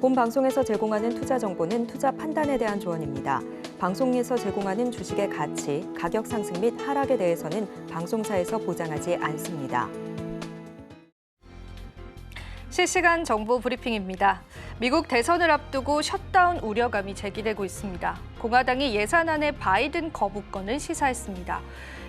본 방송에서 제공하는 투자 정보는 투자 판단에 대한 조언입니다. 방송에서 제공하는 주식의 가치, 가격 상승 및 하락에 대해서는 방송사에서 보장하지 않습니다. 실시간 정보 브리핑입니다. 미국 대선을 앞두고 셧다운 우려감이 제기되고 있습니다. 공화당이 예산안의 바이든 거부권을 시사했습니다.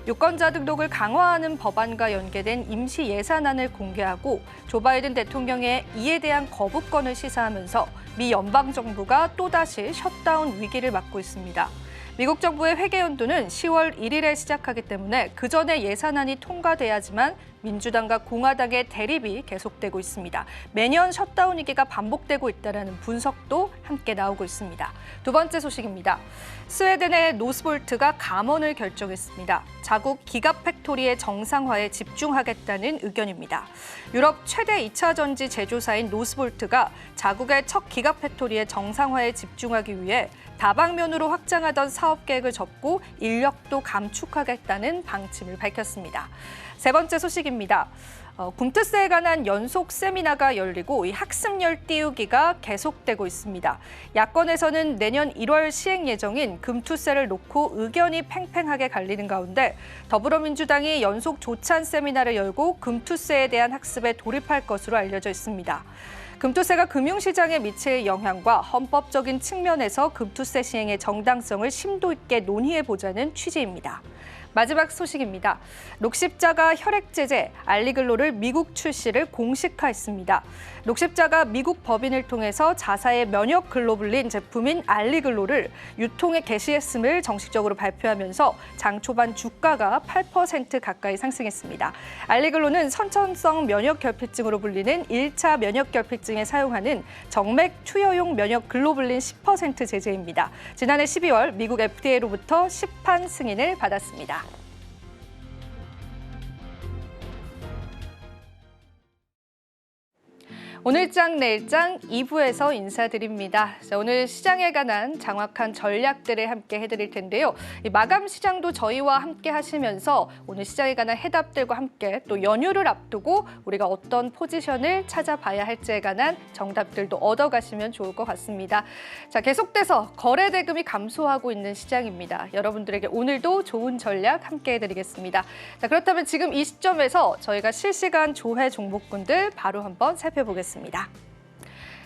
유권자 등록을 강화하는 법안과 연계된 임시 예산안을 공개하고 조 바이든 대통령의 이에 대한 거부권을 시사하면서 미 연방정부가 또다시 셧다운 위기를 맞고 있습니다. 미국 정부의 회계연도는 10월 1일에 시작하기 때문에 그 전에 예산안이 통과돼야지만 민주당과 공화당의 대립이 계속되고 있습니다. 매년 셧다운 위기가 반복되고 있다는 분석도 함께 나오고 있습니다. 두 번째 소식입니다. 스웨덴의 노스볼트가 감원을 결정했습니다. 자국 기갑 팩토리의 정상화에 집중하겠다는 의견입니다. 유럽 최대 2차 전지 제조사인 노스볼트가 자국의 첫 기갑 팩토리의 정상화에 집중하기 위해 다방면으로 확장하던 사업 계획을 접고 인력도 감축하겠다는 방침을 밝혔습니다. 세 번째 소식입니다. 금투세에 관한 연속 세미나가 열리고 이 학습열 띄우기가 계속되고 있습니다. 야권에서는 내년 1월 시행 예정인 금투세를 놓고 의견이 팽팽하게 갈리는 가운데 더불어민주당이 연속 조찬 세미나를 열고 금투세에 대한 학습에 돌입할 것으로 알려져 있습니다. 금투세가 금융시장에 미칠 영향과 헌법적인 측면에서 금투세 시행의 정당성을 심도 있게 논의해보자는 취지입니다. 마지막 소식입니다. 녹십자가 혈액제제 알리글로를 미국 출시를 공식화했습니다. 녹십자가 미국 법인을 통해서 자사의 면역 글로불린 제품인 알리글로를 유통에 개시했음을 정식적으로 발표하면서 장 초반 주가가 8% 가까이 상승했습니다. 알리글로는 선천성 면역결핍증으로 불리는 1차 면역결핍증에 사용하는 정맥 투여용 면역 글로불린 10% 제제입니다. 지난해 12월 미국 FDA로부터 시판 승인을 받았습니다. 오늘장 내일장 2부에서 인사드립니다. 자, 오늘 시장에 관한 장확한 전략들을 함께 해드릴 텐데요. 이 마감 시장도 저희와 함께 하시면서 오늘 시장에 관한 해답들과 함께 또 연휴를 앞두고 우리가 어떤 포지션을 찾아봐야 할지에 관한 정답들도 얻어가시면 좋을 것 같습니다. 자, 계속돼서 거래 대금이 감소하고 있는 시장입니다. 여러분들에게 오늘도 좋은 전략 함께 해드리겠습니다. 자, 그렇다면 지금 이 시점에서 저희가 실시간 조회 종목군들 바로 한번 살펴보겠습니다.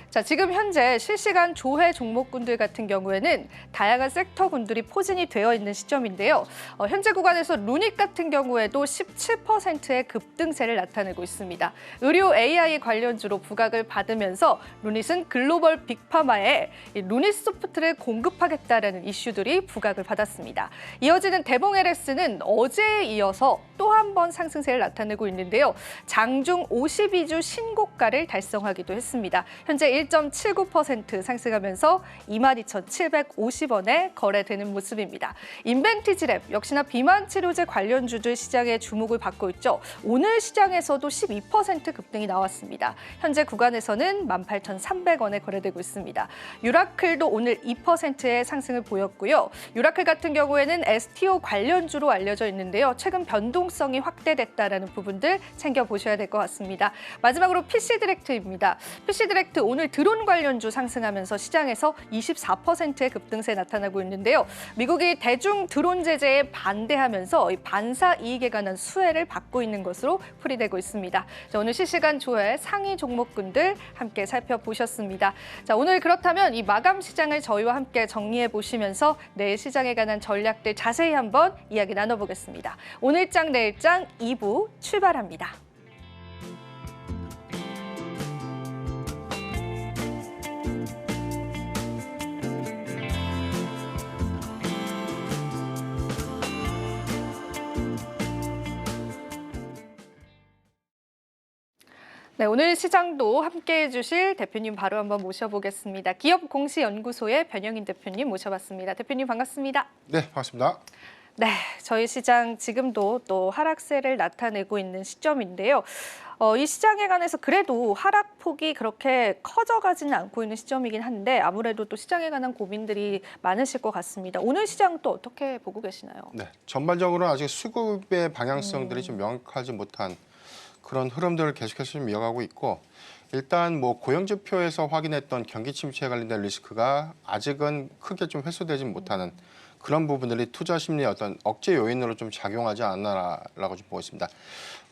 자, 지금 현재 실시간 조회 종목군들 같은 경우에는 다양한 섹터군들이 포진이 되어 있는 시점인데요. 현재 구간에서 루닛 같은 경우에도 17%의 급등세를 나타내고 있습니다. 의료 AI 관련주로 부각을 받으면서 루닛은 글로벌 빅파마에 루닛 소프트를 공급하겠다라는 이슈들이 부각을 받았습니다. 이어지는 대봉 LS는 어제에 이어서 또 한 번 상승세를 나타내고 있는데요. 장중 52주 신고가를 달성하기도 했습니다. 현재 1.79% 상승하면서 22,750원에 거래되는 모습입니다. 인벤티지랩 역시나 비만 치료제 관련주들 시장에 주목을 받고 있죠. 오늘 시장에서도 12% 급등이 나왔습니다. 현재 구간에서는 18,300원에 거래되고 있습니다. 유라클도 오늘 2%의 상승을 보였고요. 유라클 같은 경우에는 STO 관련주로 알려져 있는데요. 최근 변동성이 확대됐다라는 부분들 챙겨보셔야 될 것 같습니다. 마지막으로 PC디렉트입니다. PC디렉트 오늘 드론 관련주 상승하면서 시장에서 24%의 급등세 나타나고 있는데요. 미국이 대중 드론 제재에 반대하면서 반사 이익에 관한 수혜를 받고 있는 것으로 풀이되고 있습니다. 자, 오늘 실시간 조회 상위 종목군들 함께 살펴보셨습니다. 자, 오늘 그렇다면 이 마감 시장을 저희와 함께 정리해 보시면서 내일 시장에 관한 전략들 자세히 한번 이야기 나눠보겠습니다. 오늘장 내일장 2부 출발합니다. 네, 오늘 시장도 함께해 주실 대표님 바로 한번 모셔보겠습니다. 기업공시연구소의 변영인 대표님 모셔봤습니다. 대표님 반갑습니다. 네, 반갑습니다. 네, 저희 시장 지금도 또 하락세를 나타내고 있는 시점인데요. 이 시장에 관해서 그래도 하락폭이 그렇게 커져가지는 않고 있는 시점이긴 한데 아무래도 또 시장에 관한 고민들이 많으실 것 같습니다. 오늘 시장 또 어떻게 보고 계시나요? 네, 전반적으로는 아직 수급의 방향성들이 좀 명확하지 못한 그런 흐름들을 계속해서 좀 이어가고 있고 일단 뭐 고용지표에서 확인했던 경기 침체에 관련된 리스크가 아직은 크게 좀 해소되지 못하는 그런 부분들이 투자 심리의 어떤 억제 요인으로 좀 작용하지 않나라고 좀 보고 있습니다.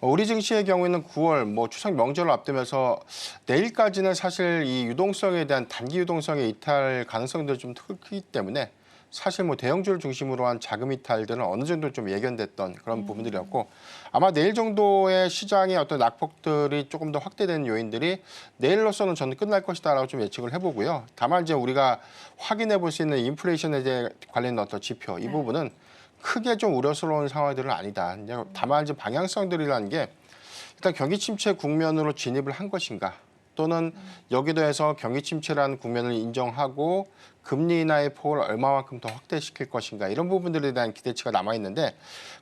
우리 증시의 경우에는 9월 뭐 추석 명절을 앞두면서 내일까지는 사실 이 유동성에 대한 단기 유동성의 이탈 가능성들이 좀 크기 때문에 사실 뭐 대형주를 중심으로 한 자금 이탈들은 어느 정도 좀 예견됐던 그런 부분들이었고 아마 내일 정도의 시장의 어떤 낙폭들이 조금 더 확대되는 요인들이 내일로서는 저는 끝날 것이다라고 좀 예측을 해보고요. 다만 이제 우리가 확인해 볼 수 있는 인플레이션에 대해 관련된 어떤 지표 이 부분은 크게 좀 우려스러운 상황들은 아니다. 이제 다만 이제 방향성들이라는 게 일단 경기 침체 국면으로 진입을 한 것인가 또는 여기에 더해서 경기 침체라는 국면을 인정하고 금리 인하의 폭을 얼마만큼 더 확대시킬 것인가 이런 부분들에 대한 기대치가 남아 있는데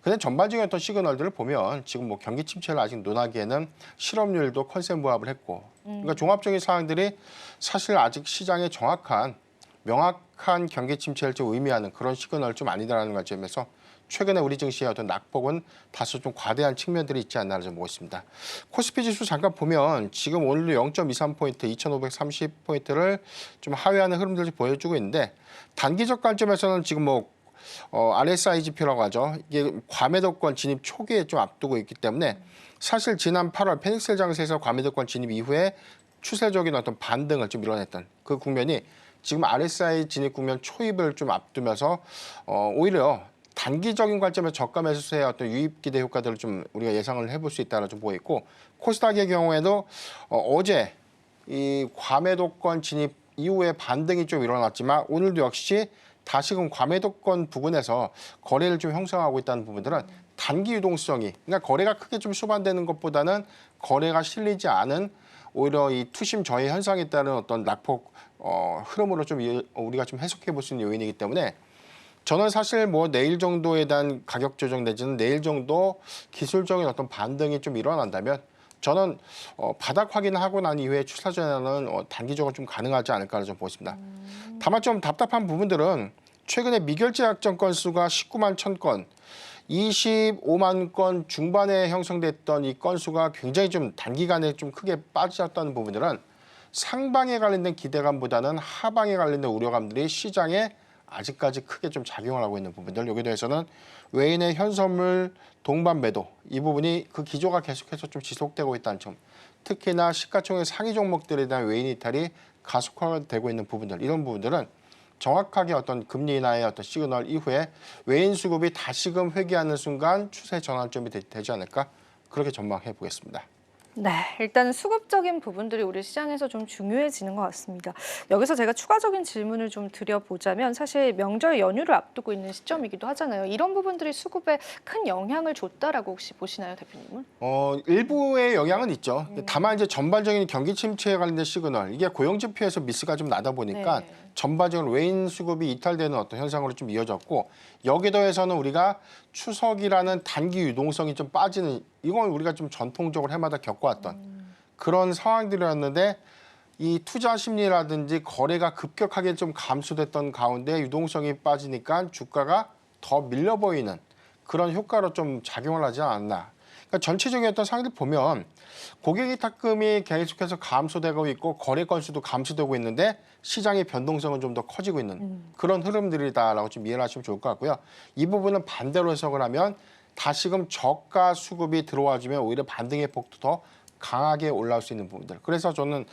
근데 전반적인 어떤 시그널들을 보면 지금 뭐 경기 침체를 아직 논하기에는 실업률도 컨센무합을 했고 그러니까 종합적인 사항들이 사실 아직 시장에 정확한 명확한 경기 침체를 좀 의미하는 그런 시그널 좀 아니다라는 관점에서 최근에 우리 증시의 어떤 낙폭은 다소 좀 과대한 측면들이 있지 않나 좀 보고 있습니다. 코스피 지수 잠깐 보면 지금 오늘도 0.23포인트, 2,530포인트를 좀 하회하는 흐름들을 보여주고 있는데 단기적 관점에서는 지금 뭐 RSI 지표라고 하죠. 이게 과매도권 진입 초기에 좀 앞두고 있기 때문에 사실 지난 8월 페닉셀 장세에서 과매도권 진입 이후에 추세적인 어떤 반등을 좀 이뤄냈던 그 국면이 지금 RSI 진입 국면 초입을 좀 앞두면서 오히려 단기적인 관점에서 저가 매수세의 어떤 유입 기대 효과들을 좀 우리가 예상을 해볼 수 있다라 좀 보고 있고 코스닥의 경우에도 어제 이 과매도권 진입 이후에 반등이 좀 일어났지만 오늘도 역시 다시금 과매도권 부근에서 거래를 좀 형성하고 있다는 부분들은 단기 유동성이 그러니까 거래가 크게 좀 수반되는 것보다는 거래가 실리지 않은 오히려 이 투심 저해 현상에 따른 어떤 낙폭 흐름으로 좀 우리가 좀 해석해 볼 수 있는 요인이기 때문에 저는 사실 뭐 내일 정도에 대한 가격 조정 내지는 내일 정도 기술적인 어떤 반등이 좀 일어난다면 저는 바닥 확인하고 난 이후에 추세 전환은 단기적으로 좀 가능하지 않을까 좀 보겠습니다. 다만 좀 답답한 부분들은 최근에 미결제 약정 건수가 19만 1,000건, 25만 건 중반에 형성됐던 이 건수가 굉장히 좀 단기간에 좀 크게 빠졌다는 부분들은 상방에 관련된 기대감보다는 하방에 관련된 우려감들이 시장에 아직까지 크게 좀 작용을 하고 있는 부분들 여기에 대해서는 외인의 현선물 동반 매도 이 부분이 그 기조가 계속해서 좀 지속되고 있다는 점 특히나 시가총액 상위 종목들에 대한 외인 이탈이 가속화되고 있는 부분들 이런 부분들은 정확하게 어떤 금리 인하의 어떤 시그널 이후에 외인 수급이 다시금 회귀하는 순간 추세 전환점이 되지 않을까 그렇게 전망해 보겠습니다. 네, 일단 수급적인 부분들이 우리 시장에서 좀 중요해지는 것 같습니다. 여기서 제가 추가적인 질문을 좀 드려보자면 사실 명절 연휴를 앞두고 있는 시점이기도 하잖아요. 이런 부분들이 수급에 큰 영향을 줬다라고 혹시 보시나요, 대표님은? 일부의 영향은 있죠. 다만 이제 전반적인 경기 침체에 관련된 시그널 이게 고용 지표에서 미스가 좀 나다 보니까 네. 전반적으로 외인 수급이 이탈되는 어떤 현상으로 좀 이어졌고 여기에 더해서는 우리가 추석이라는 단기 유동성이 좀 빠지는 이건 우리가 좀 전통적으로 해마다 겪어왔던 그런 상황들이었는데 이 투자 심리라든지 거래가 급격하게 좀 감소됐던 가운데 유동성이 빠지니까 주가가 더 밀려 보이는 그런 효과로 좀 작용을 하지 않았나. 그러니까 전체적인 어떤 상황들 보면 고객 위탁금이 계속해서 감소되고 있고 거래 건수도 감소되고 있는데 시장의 변동성은 좀 더 커지고 있는 그런 흐름들이다라고 좀 이해를 하시면 좋을 것 같고요. 이 부분은 반대로 해석을 하면 다시금 저가 수급이 들어와주면 오히려 반등의 폭도 더 강하게 올라올 수 있는 부분들. 그래서 저는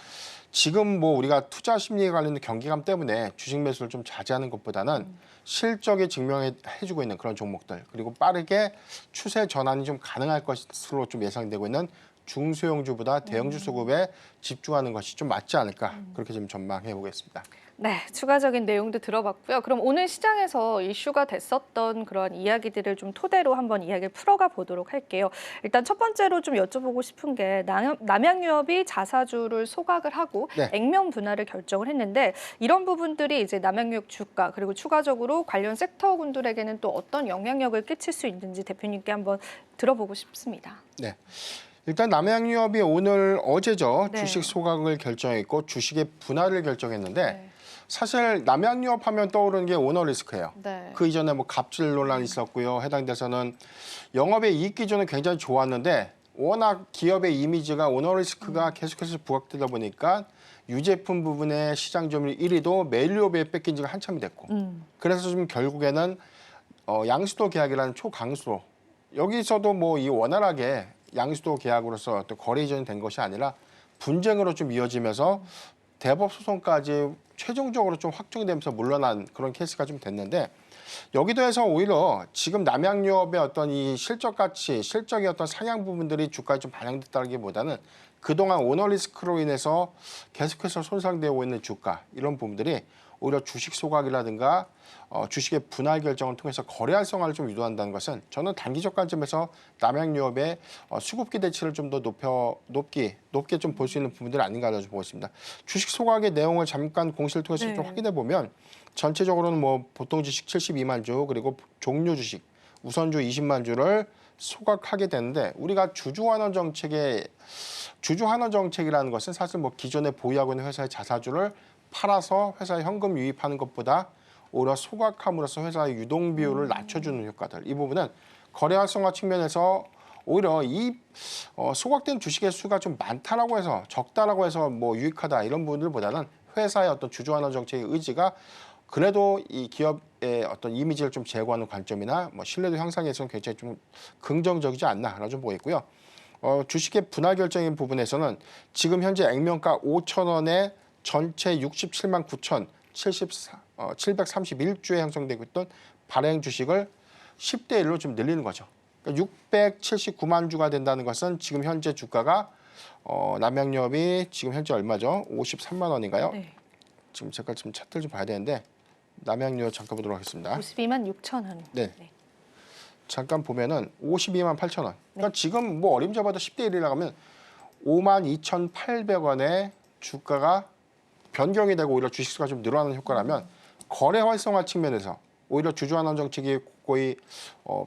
지금 뭐 우리가 투자 심리에 관련된 경기감 때문에 주식 매수를 좀 자제하는 것보다는 실적에 증명해주고 있는 그런 종목들 그리고 빠르게 추세 전환이 좀 가능할 것으로 좀 예상되고 있는 중소형주보다 대형주 수급에 집중하는 것이 좀 맞지 않을까 그렇게 좀 전망해 보겠습니다. 네, 추가적인 내용도 들어봤고요. 그럼 오늘 시장에서 이슈가 됐었던 그런 이야기들을 좀 토대로 한번 이야기를 풀어가 보도록 할게요. 일단 첫 번째로 좀 여쭤보고 싶은 게 남양유업이 자사주를 소각을 하고 네. 액면 분할을 결정을 했는데 이런 부분들이 이제 남양유업 주가 그리고 추가적으로 관련 섹터군들에게는 또 어떤 영향력을 끼칠 수 있는지 대표님께 한번 들어보고 싶습니다. 네. 일단 남양유업이 어제죠. 네. 주식 소각을 결정했고 주식의 분할을 결정했는데 네. 사실 남양유업 하면 떠오르는 게 오너 리스크예요. 네. 그 이전에 뭐 갑질 논란이 있었고요. 해당 대해서는 영업의 이익 기준은 굉장히 좋았는데 워낙 기업의 이미지가 오너 리스크가 계속해서 부각되다 보니까 유제품 부분의 시장 점유율 1위도 메일유업에 뺏긴 지가 한참이 됐고 그래서 좀 결국에는 양수도 계약이라는 초강수로 여기서도 뭐 이 원활하게 양수도 계약으로서 또 거래 이전이 된 것이 아니라 분쟁으로 좀 이어지면서 대법 소송까지 최종적으로 좀 확정되면서 물러난 그런 케이스가 좀 됐는데 여기도 해서 오히려 지금 남양유업의 어떤 이 실적 가치, 실적의 어떤 상향 부분들이 주가에 좀 반영됐다기보다는 그동안 오너 리스크로 인해서 계속해서 손상되고 있는 주가 이런 부분들이 오히려 주식 소각이라든가 주식의 분할 결정을 통해서 거래 활성화를 좀 유도한다는 것은 저는 단기적 관점에서 남양유업의 수급 기대치를 좀 더 높게 좀 볼 수 있는 부분들이 아닌가라고 보고 있습니다. 주식 소각의 내용을 잠깐 공시를 통해서 좀 확인해 보면 전체적으로는 뭐 보통 주식 72만 주 그리고 종료 주식 우선주 20만 주를 소각하게 되는데 우리가 주주환원 정책이라는 것은 사실 뭐 기존에 보유하고 있는 회사의 자사주를 팔아서 회사에 현금 유입하는 것보다 오히려 소각함으로써 회사의 유동 비율을 낮춰주는 효과들. 이 부분은 거래 활성화 측면에서 오히려 이 소각된 주식의 수가 좀 많다라고 해서 적다라고 해서 뭐 유익하다 이런 부분들보다는 회사의 어떤 주주환원 정책의 의지가 그래도 이 기업의 어떤 이미지를 좀 제고하는 관점이나 뭐 신뢰도 향상에서는 굉장히 좀 긍정적이지 않나라고 좀 보이고요. 주식의 분할 결정인 부분에서는 지금 현재 액면가 5,000원에 전체 67만 9,731주에 형성되고 있던 발행 주식을 10대 1로 좀 늘리는 거죠. 그러니까 679만 주가 된다는 것은 지금 현재 주가가 남양유업이 지금 현재 얼마죠? 53만 원인가요? 네. 지금 제가 지금 차트를 좀 봐야 되는데 남양유업 잠깐 보도록 하겠습니다. 52만 6천 원. 네. 잠깐 보면은 52만 8천 원. 그러니까 지금 뭐 어림잡아도 10대 1이라고 하면 5만 2,800원의 주가가 변경이 되고 오히려 주식수가 좀 늘어나는 효과라면 거래 활성화 측면에서 오히려 주주환원 정책이 거의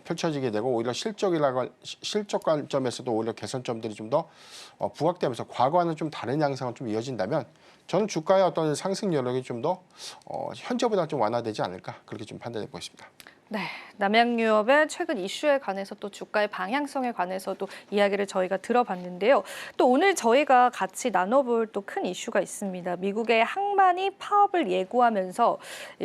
펼쳐지게 되고 오히려 실적 관점에서도 오히려 개선점들이 좀 더 부각되면서 과거와는 좀 다른 양상은 좀 이어진다면 저는 주가의 어떤 상승 여력이 좀 더 현재보다 좀 완화되지 않을까 그렇게 좀 판단해 보고 있습니다. 네, 남양유업의 최근 이슈에 관해서 또 주가의 방향성에 관해서도 이야기를 저희가 들어봤는데요. 또 오늘 저희가 같이 나눠볼 또 큰 이슈가 있습니다. 미국의 항만이 파업을 예고하면서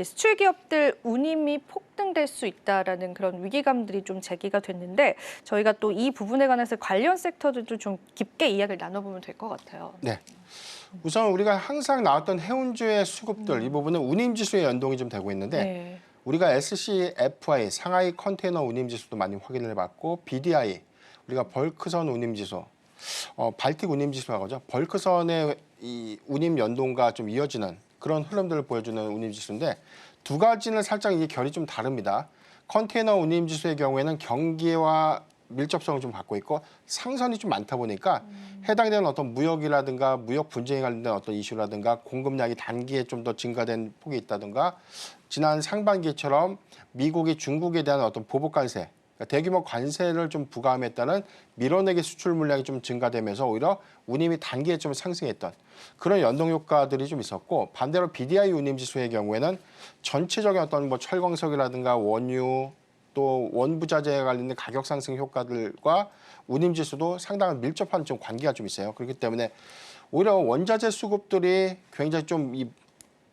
수출 기업들 운임이 폭등될 수 있다라는 그런 위기감들이 좀 제기가 됐는데 저희가 또 이 부분에 관해서 관련 섹터들도 좀 깊게 이야기를 나눠보면 될 것 같아요. 네. 우선 우리가 항상 나왔던 해운주의 수급들 이 부분은 운임지수에 연동이 좀 되고 있는데 네. 우리가 SCFI 상하이 컨테이너 운임지수도 많이 확인을 해봤고 BDI 우리가 벌크선 운임지수 발틱 운임지수라고 하죠. 벌크선의 이 운임 연동과 좀 이어지는 그런 흐름들을 보여주는 운임지수인데 두 가지는 살짝 이게 결이 좀 다릅니다. 컨테이너 운임지수의 경우에는 경기와 밀접성을 좀 갖고 있고 상선이 좀 많다 보니까 해당되는 어떤 무역이라든가 무역 분쟁에 관련된 어떤 이슈라든가 공급량이 단기에 좀 더 증가된 폭이 있다든가 지난 상반기처럼 미국이 중국에 대한 어떤 보복 관세, 그러니까 대규모 관세를 좀 부과함에 따른 밀어내기 수출 물량이 좀 증가되면서 오히려 운임이 단기에 좀 상승했던 그런 연동 효과들이 좀 있었고 반대로 BDI 운임 지수의 경우에는 전체적인 어떤 뭐 철광석이라든가 원유 또 원부자재에 관련된 가격 상승 효과들과 운임 지수도 상당한 밀접한 좀 관계가 좀 있어요. 그렇기 때문에 오히려 원자재 수급들이 굉장히 좀 이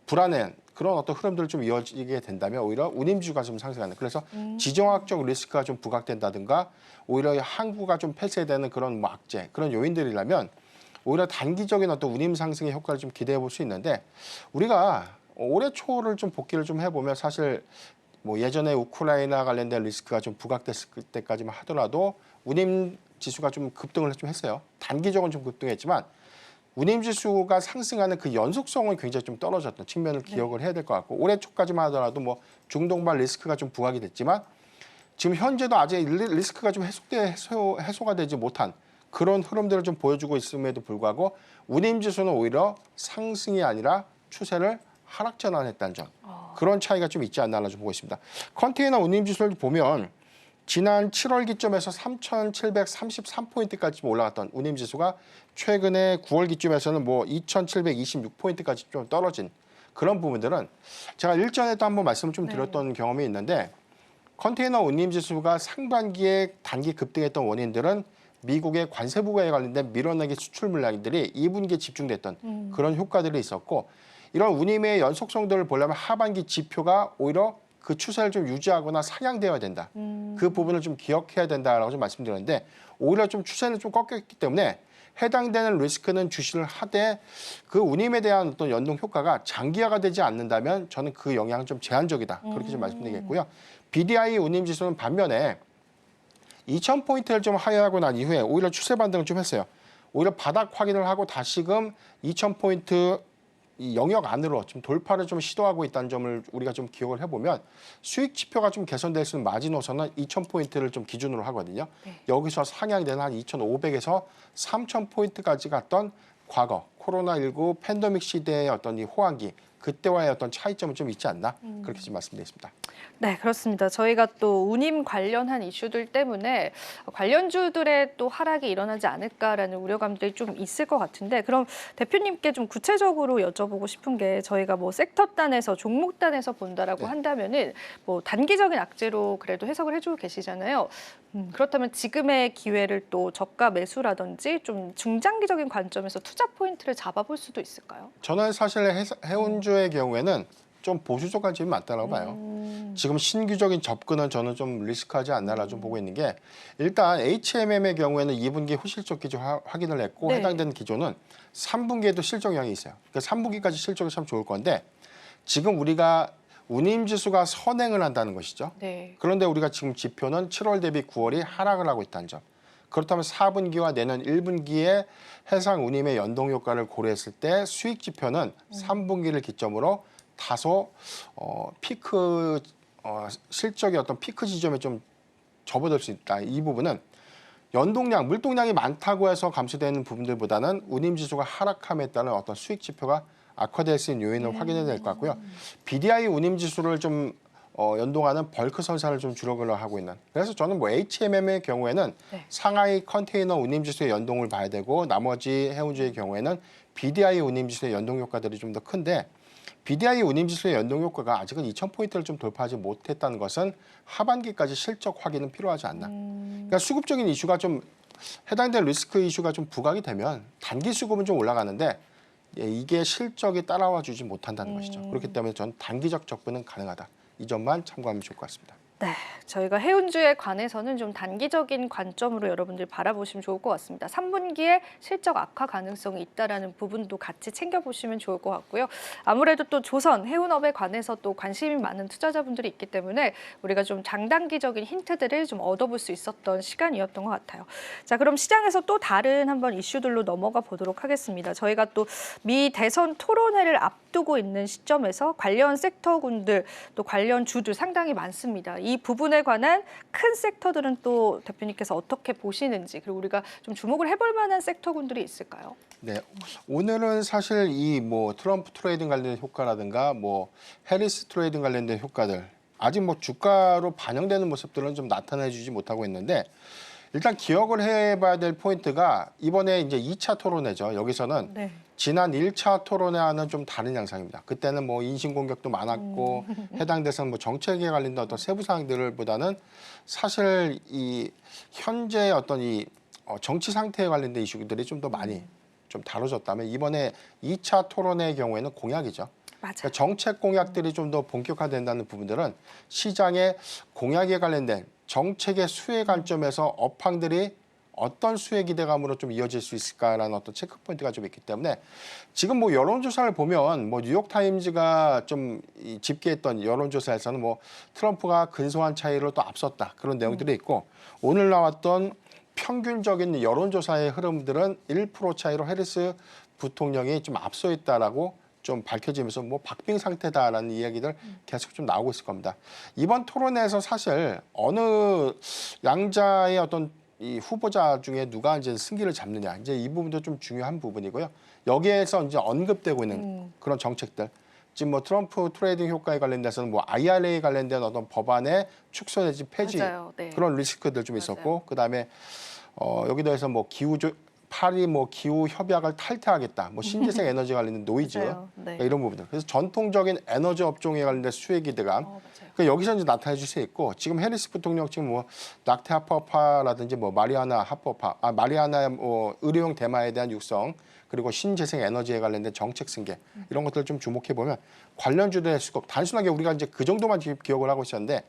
불안한 그런 어떤 흐름들을 좀 이어지게 된다면 오히려 운임주가 좀 상승하는 그래서 지정학적 리스크가 좀 부각된다든가 오히려 항구가 좀 폐쇄되는 그런 뭐 악재 그런 요인들이라면 오히려 단기적인 어떤 운임 상승의 효과를 좀 기대해 볼 수 있는데 우리가 올해 초를 좀 복귀를 좀 해보면 사실 뭐 예전에 우크라이나 관련된 리스크가 좀 부각됐을 때까지만 하더라도 운임 지수가 좀 급등을 좀 했어요. 단기적으로는 좀 급등했지만 운임 지수가 상승하는 그 연속성은 굉장히 좀 떨어졌던 측면을 기억을 해야 될 것 같고 올해 초까지만 하더라도 뭐 중동발 리스크가 좀 부각이 됐지만 지금 현재도 아직 리스크가 좀 해소가 되지 못한 그런 흐름들을 좀 보여주고 있음에도 불구하고 운임 지수는 오히려 상승이 아니라 추세를 하락 전환했다는 점 그런 차이가 좀 있지 않나 좀 보고 있습니다. 컨테이너 운임 지수를 보면 지난 7월 기점에서 3,733포인트까지 올라갔던 운임 지수가 최근에 9월 기점에서는 뭐 2,726포인트까지 좀 떨어진 그런 부분들은 제가 일전에도 한번 말씀을 좀 드렸던 경험이 있는데 컨테이너 운임 지수가 상반기에 단기 급등했던 원인들은 미국의 관세 부과에 관련된 밀어내기 수출 물량들이 2분기에 집중됐던 그런 효과들이 있었고 이런 운임의 연속성들을 보려면 하반기 지표가 오히려 그 추세를 좀 유지하거나 상향되어야 된다. 그 부분을 좀 기억해야 된다라고 좀 말씀드렸는데 오히려 좀 추세는 좀 꺾였기 때문에 해당되는 리스크는 주시를 하되 그 운임에 대한 어떤 연동 효과가 장기화가 되지 않는다면 저는 그 영향은 좀 제한적이다. 그렇게 좀 말씀드리겠고요. BDI 운임 지수는 반면에 2,000포인트를 좀 하회하고 난 이후에 오히려 추세 반등을 좀 했어요. 오히려 바닥 확인을 하고 다시금 2,000포인트 이 영역 안으로 좀 돌파를 좀 시도하고 있다는 점을 우리가 좀 기억을 해보면 수익 지표가 좀 개선될 수 있는 마지노선은 2,000포인트를 좀 기준으로 하거든요. 네. 여기서 상향이 되는 한 2,500에서 3,000포인트까지 갔던 과거 코로나19 팬데믹 시대의 어떤 이 호황기 그때와의 어떤 차이점은 좀 있지 않나 그렇게 좀 말씀드리겠습니다. 네, 그렇습니다. 저희가 또 운임 관련한 이슈들 때문에 관련주들의 또 하락이 일어나지 않을까라는 우려감들이 좀 있을 것 같은데 그럼 대표님께 좀 구체적으로 여쭤보고 싶은 게 저희가 뭐 섹터 단에서 종목 단에서 본다라고 한다면은 뭐 단기적인 악재로 그래도 해석을 해주고 계시잖아요. 그렇다면 지금의 기회를 또 저가 매수라든지 좀 중장기적인 관점에서 투자 포인트를 잡아볼 수도 있을까요? 저는 사실 해운주의 경우에는 좀 보수적 관점이 맞다고 봐요. 지금 신규적인 접근은 저는 좀 리스크하지 않나라 좀 보고 있는 게 일단 HMM의 경우에는 2분기 후실적 기조 확인을 했고 네. 해당되는 기조는 3분기에도 실적 영향이 있어요. 그러니까 3분기까지 실적이 참 좋을 건데 지금 우리가 운임 지수가 선행을 한다는 것이죠. 네. 그런데 우리가 지금 지표는 7월 대비 9월이 하락을 하고 있다는 점. 그렇다면 4분기와 내년 1분기의 해상 운임의 연동 효과를 고려했을 때 수익 지표는 3분기를 기점으로 다소 피크 실적의 어떤 피크 지점에 좀 접어들 수 있다. 이 부분은 연동량, 물동량이 많다고 해서 감소되는 부분들보다는 운임 지수가 하락함에 따른 어떤 수익 지표가 악화될 수 있는 요인을 확인해야 될 것 같고요. BDI 운임 지수를 좀 연동하는 벌크 선산을 좀 주력을 하고 있는. 그래서 저는 뭐 HMM의 경우에는 네. 상하이 컨테이너 운임 지수의 연동을 봐야 되고 나머지 해운주의 경우에는 BDI 운임 지수의 연동 효과들이 좀 더 큰데 BDI 운임 지수의 연동 효과가 아직은 2,000포인트를 좀 돌파하지 못했다는 것은 하반기까지 실적 확인은 필요하지 않나. 그러니까 수급적인 이슈가 좀 해당된 리스크 이슈가 좀 부각이 되면 단기 수급은 좀 올라가는데 이게 실적이 따라와 주지 못한다는 것이죠. 그렇기 때문에 저는 단기적 접근은 가능하다. 이 점만 참고하면 좋을 것 같습니다. 네, 저희가 해운주에 관해서는 좀 단기적인 관점으로 여러분들 바라보시면 좋을 것 같습니다. 3분기에 실적 악화 가능성이 있다라는 부분도 같이 챙겨보시면 좋을 것 같고요. 아무래도 또 조선, 해운업에 관해서 또 관심이 많은 투자자분들이 있기 때문에 우리가 좀 장단기적인 힌트들을 좀 얻어볼 수 있었던 시간이었던 것 같아요. 자, 그럼 시장에서 또 다른 한번 이슈들로 넘어가 보도록 하겠습니다. 저희가 또 미 대선 토론회를 앞두고 있는 시점에서 관련 섹터군들 또 관련 주들 상당히 많습니다. 이 부분에 관한 큰 섹터들은 또 대표님께서 어떻게 보시는지 그리고 우리가 좀 주목을 해볼 만한 섹터군들이 있을까요? 네, 오늘은 사실 이 뭐 트럼프 트레이딩 관련된 효과라든가 뭐 해리스 트레이딩 관련된 효과들 아직 뭐 주가로 반영되는 모습들은 좀 나타내주지 못하고 있는데 일단 기억을 해봐야 될 포인트가 이번에 이제 2차 토론회죠. 여기서는 네. 지난 1차 토론회와는 좀 다른 양상입니다. 그때는 뭐 인신공격도 많았고 해당 대상 뭐 정책에 관련된 어떤 세부 사항들보다는 사실 이 현재 어떤 이 정치 상태에 관련된 이슈들이 좀 더 많이 좀 다뤄졌다면 이번에 2차 토론회의 경우에는 공약이죠. 맞아요. 그러니까 정책 공약들이 좀 더 본격화된다는 부분들은 시장의 공약에 관련된 정책의 수혜 관점에서 업황들이 어떤 수혜 기대감으로 좀 이어질 수 있을까라는 어떤 체크 포인트가 좀 있기 때문에 지금 뭐 여론조사를 보면 뭐 뉴욕타임즈가 좀 집계했던 여론조사에서는 뭐 트럼프가 근소한 차이로 또 앞섰다 그런 내용들이 있고 오늘 나왔던 평균적인 여론조사의 흐름들은 1% 차이로 해리스 부통령이 좀 앞서 있다라고 좀 밝혀지면서 뭐 박빙 상태다라는 이야기들 계속 좀 나오고 있을 겁니다. 이번 토론회에서 사실 어느 양자의 어떤 이 후보자 중에 누가 이제 승기를 잡느냐 이제 이 부분도 좀 중요한 부분이고요. 여기에서 이제 언급되고 있는 그런 정책들 지금 뭐 트럼프 트레이딩 효과에 관련돼서는 뭐 IRA 관련된 어떤 법안의 축소 내지 폐지 맞아요. 네. 그런 리스크들 좀 있었고 그다음에 여기도 해서 뭐 기후 파리 뭐 기후 협약을 탈퇴하겠다, 뭐 신재생 에너지 관련된 노이즈 맞아요. 네. 그러니까 이런 부분들. 그래서 전통적인 에너지 업종에 관련된 수혜 기대감. 맞아요. 그러니까 여기서 이제 나타날 수 있고 지금 해리스 부통령 지금 뭐 낙태 합법화라든지 뭐 마리아나 합법화, 마리아나 뭐 의료용 대마에 대한 육성 그리고 신재생 에너지에 관련된 정책 승계 이런 것들을 좀 주목해 보면 관련주들의 수급 단순하게 우리가 이제 그 정도만 기억을 하고 있었는데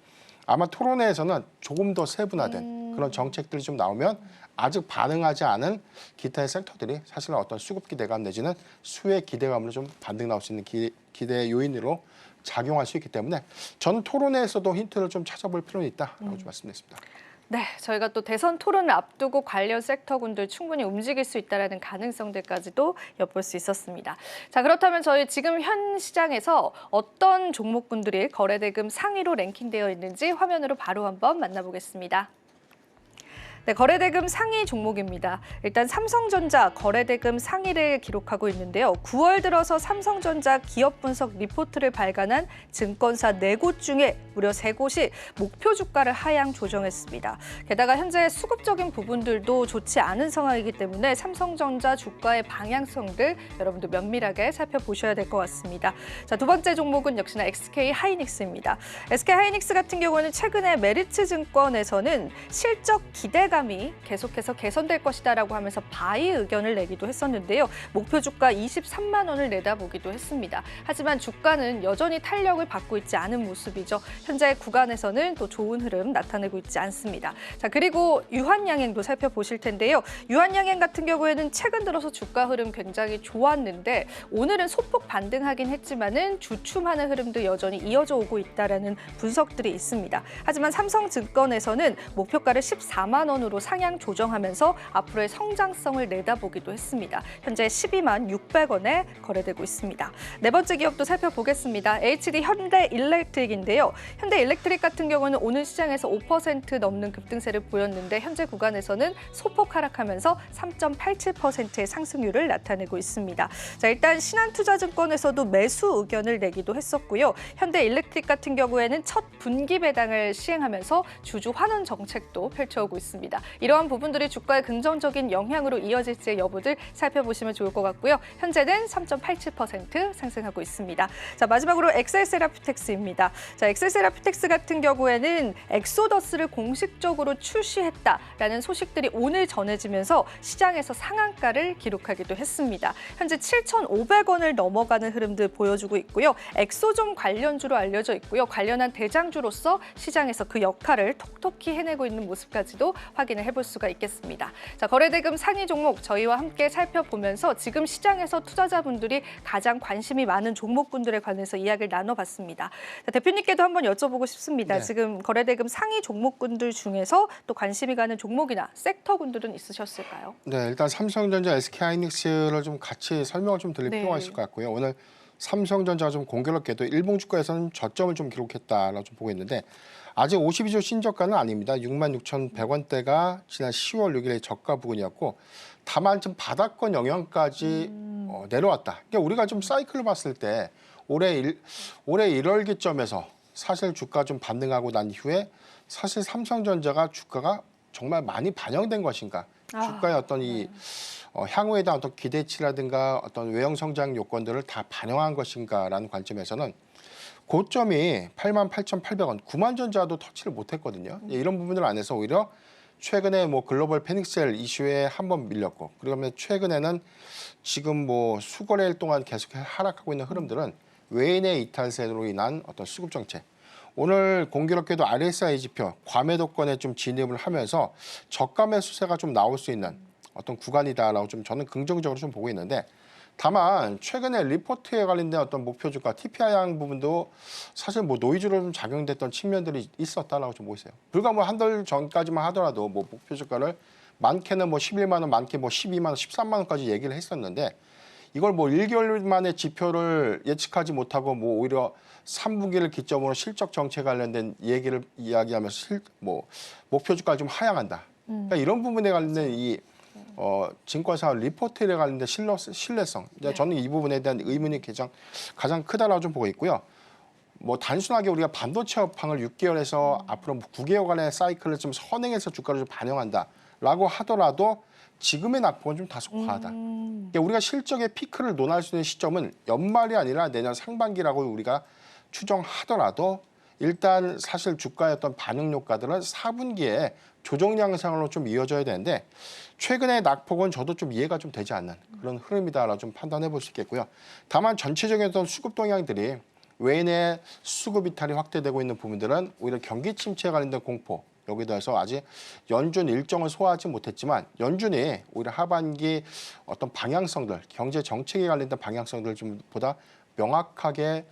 아마 토론회에서는 조금 더 세분화된 그런 정책들이 좀 나오면 아직 반응하지 않은 기타의 섹터들이 사실은 어떤 수급 기대감 내지는 수혜 기대감으로 좀 반등 나올 수 있는 기대 요인으로 작용할 수 있기 때문에 전 토론회에서도 힌트를 좀 찾아볼 필요는 있다라고 좀 말씀드렸습니다. 네, 저희가 또 대선 토론을 앞두고 관련 섹터군들 충분히 움직일 수 있다는 가능성들까지도 엿볼 수 있었습니다. 자, 그렇다면 저희 지금 현 시장에서 어떤 종목군들이 거래대금 상위로 랭킹되어 있는지 화면으로 바로 한번 만나보겠습니다. 네, 거래대금 상위 종목입니다. 일단 삼성전자 거래대금 상위를 기록하고 있는데요. 9월 들어서 삼성전자 기업 분석 리포트를 발간한 증권사 4곳 중에 무려 3곳이 목표 주가를 하향 조정했습니다. 게다가 현재 수급적인 부분들도 좋지 않은 상황이기 때문에 삼성전자 주가의 방향성들 여러분들 면밀하게 살펴보셔야 될 것 같습니다. 자, 두 번째 종목은 역시나 SK 하이닉스입니다. SK 하이닉스 같은 경우는 최근에 메리츠 증권에서는 실적 기대감이 계속해서 개선될 것이다라고 하면서 바이 의견을 내기도 했었는데요. 목표 주가 23만 원을 내다보기도 했습니다. 하지만 주가는 여전히 탄력을 받고 있지 않은 모습이죠. 현재 구간에서는 또 좋은 흐름 나타내고 있지 않습니다. 자, 그리고 유한양행도 살펴보실 텐데요. 유한양행 같은 경우에는 최근 들어서 주가 흐름 굉장히 좋았는데 오늘은 소폭 반등하긴 했지만은 주춤하는 흐름도 여전히 이어져 오고 있다라는 분석들이 있습니다. 하지만 삼성증권에서는 목표가를 14만 원으로 상향 조정하면서 앞으로의 성장성을 내다보기도 했습니다. 현재 12만 600원에 거래되고 있습니다. 네 번째 기업도 살펴보겠습니다. HD 현대일렉트릭인데요. 현대일렉트릭 같은 경우는 오늘 시장에서 5% 넘는 급등세를 보였는데 현재 구간에서는 소폭 하락하면서 3.87%의 상승률을 나타내고 있습니다. 자, 일단 신한투자증권에서도 매수 의견을 내기도 했었고요. 현대일렉트릭 같은 경우에는 첫 분기 배당을 시행하면서 주주 환원 정책도 펼쳐오고 있습니다. 이러한 부분들이 주가에 긍정적인 영향으로 이어질지의 여부들 살펴보시면 좋을 것 같고요. 현재는 3.87% 상승하고 있습니다. 자, 마지막으로 엑셀세라피텍스입니다. 자, 엑셀세라피텍스 같은 경우에는 엑소더스를 공식적으로 출시했다라는 소식들이 오늘 전해지면서 시장에서 상한가를 기록하기도 했습니다. 현재 7,500원을 넘어가는 흐름들 보여주고 있고요. 엑소점 관련주로 알려져 있고요. 관련한 대장주로서 시장에서 그 역할을 톡톡히 해내고 있는 모습까지도 확인을 해볼 수가 있겠습니다. 자, 거래대금 상위 종목 저희와 함께 살펴보면서 지금 시장에서 투자자분들이 가장 관심이 많은 종목군들에 관해서 이야기를 나눠봤습니다. 자, 대표님께도 한번 여쭤보고 싶습니다. 네. 지금 거래대금 상위 종목군들 중에서 또 관심이 가는 종목이나 섹터군들은 있으셨을까요? 네, 일단 삼성전자, SK하이닉스를 좀 같이 설명을 좀 드릴 네. 필요가 있을 것 같고요. 오늘 삼성전자가 좀 공교롭게도 일봉 주가에서는 저점을 좀 기록했다라고 좀 보고 있는데 아직 52주 신저가는 아닙니다. 66,100원대가 지난 10월 6일의 저가 부근이었고 다만 좀 바닥권 영향까지 내려왔다. 그러니까 우리가 좀 사이클을 봤을 때 올해 1월 기점에서 사실 주가 좀 반등하고 난 이후에 사실 삼성전자가 주가가 정말 많이 반영된 것인가? 주가의 어떤 이 향후에 대한 어떤 기대치라든가 어떤 외형 성장 요건들을 다 반영한 것인가라는 관점에서는 고점이 88,800원, 9만 전자도 터치를 못했거든요. 이런 부분들 안에서 오히려 최근에 뭐 글로벌 패닉셀 이슈에 한번 밀렸고, 그러면 최근에는 지금 뭐 수거래일 동안 계속 하락하고 있는 흐름들은 외인의 이탈세로 인한 어떤 수급 정책. 오늘 공교롭게도 RSI 지표 과매도권에 좀 진입을 하면서 저가 매수세가 좀 나올 수 있는 어떤 구간이다라고 좀 저는 긍정적으로 좀 보고 있는데, 다만 최근에 리포트에 관련된 어떤 목표 주가 TPI 부분도 사실 뭐 노이즈로 좀 작용됐던 측면들이 있었다라고 좀 보이세요. 불과 뭐 한 달 전까지만 하더라도 뭐 목표 주가를 많게는 뭐 11만 원, 많게 뭐 12만 원, 13만 원까지 얘기를 했었는데 이걸 뭐 1개월 만에 지표를 예측하지 못하고 뭐 오히려 3분기를 기점으로 실적 정책 관련된 얘기를 이야기하면서 뭐 목표 주가를 좀 하향한다. 그러니까 이런 부분에 관련된 이 증권사 리포트에 관련된 신뢰성. 저는 이 부분에 대한 의문이 가장 크다라고 좀 보고 있고요. 뭐 단순하게 우리가 반도체 업황을 6개월에서 앞으로 9개월간의 사이클을 좀 선행해서 주가를 좀 반영한다라고 하더라도 지금의 낙폭은 좀 다소 과하다. 그러니까 우리가 실적의 피크를 논할 수 있는 시점은 연말이 아니라 내년 상반기라고 우리가 추정하더라도 일단 사실 주가의 어떤 반응 효과들은 4분기에 조정 양상으로 좀 이어져야 되는데 최근의 낙폭은 저도 좀 이해가 좀 되지 않는 그런 흐름이다라고 좀 판단해 볼 수 있겠고요. 다만 전체적인 어떤 수급 동향들이 외인의 수급 이탈이 확대되고 있는 부분들은 오히려 경기 침체에 관련된 공포 여기에 대해서 아직 연준 일정을 소화하지 못했지만 연준이 오히려 하반기 어떤 방향성들 경제 정책에 관련된 방향성들 좀 보다 명확하게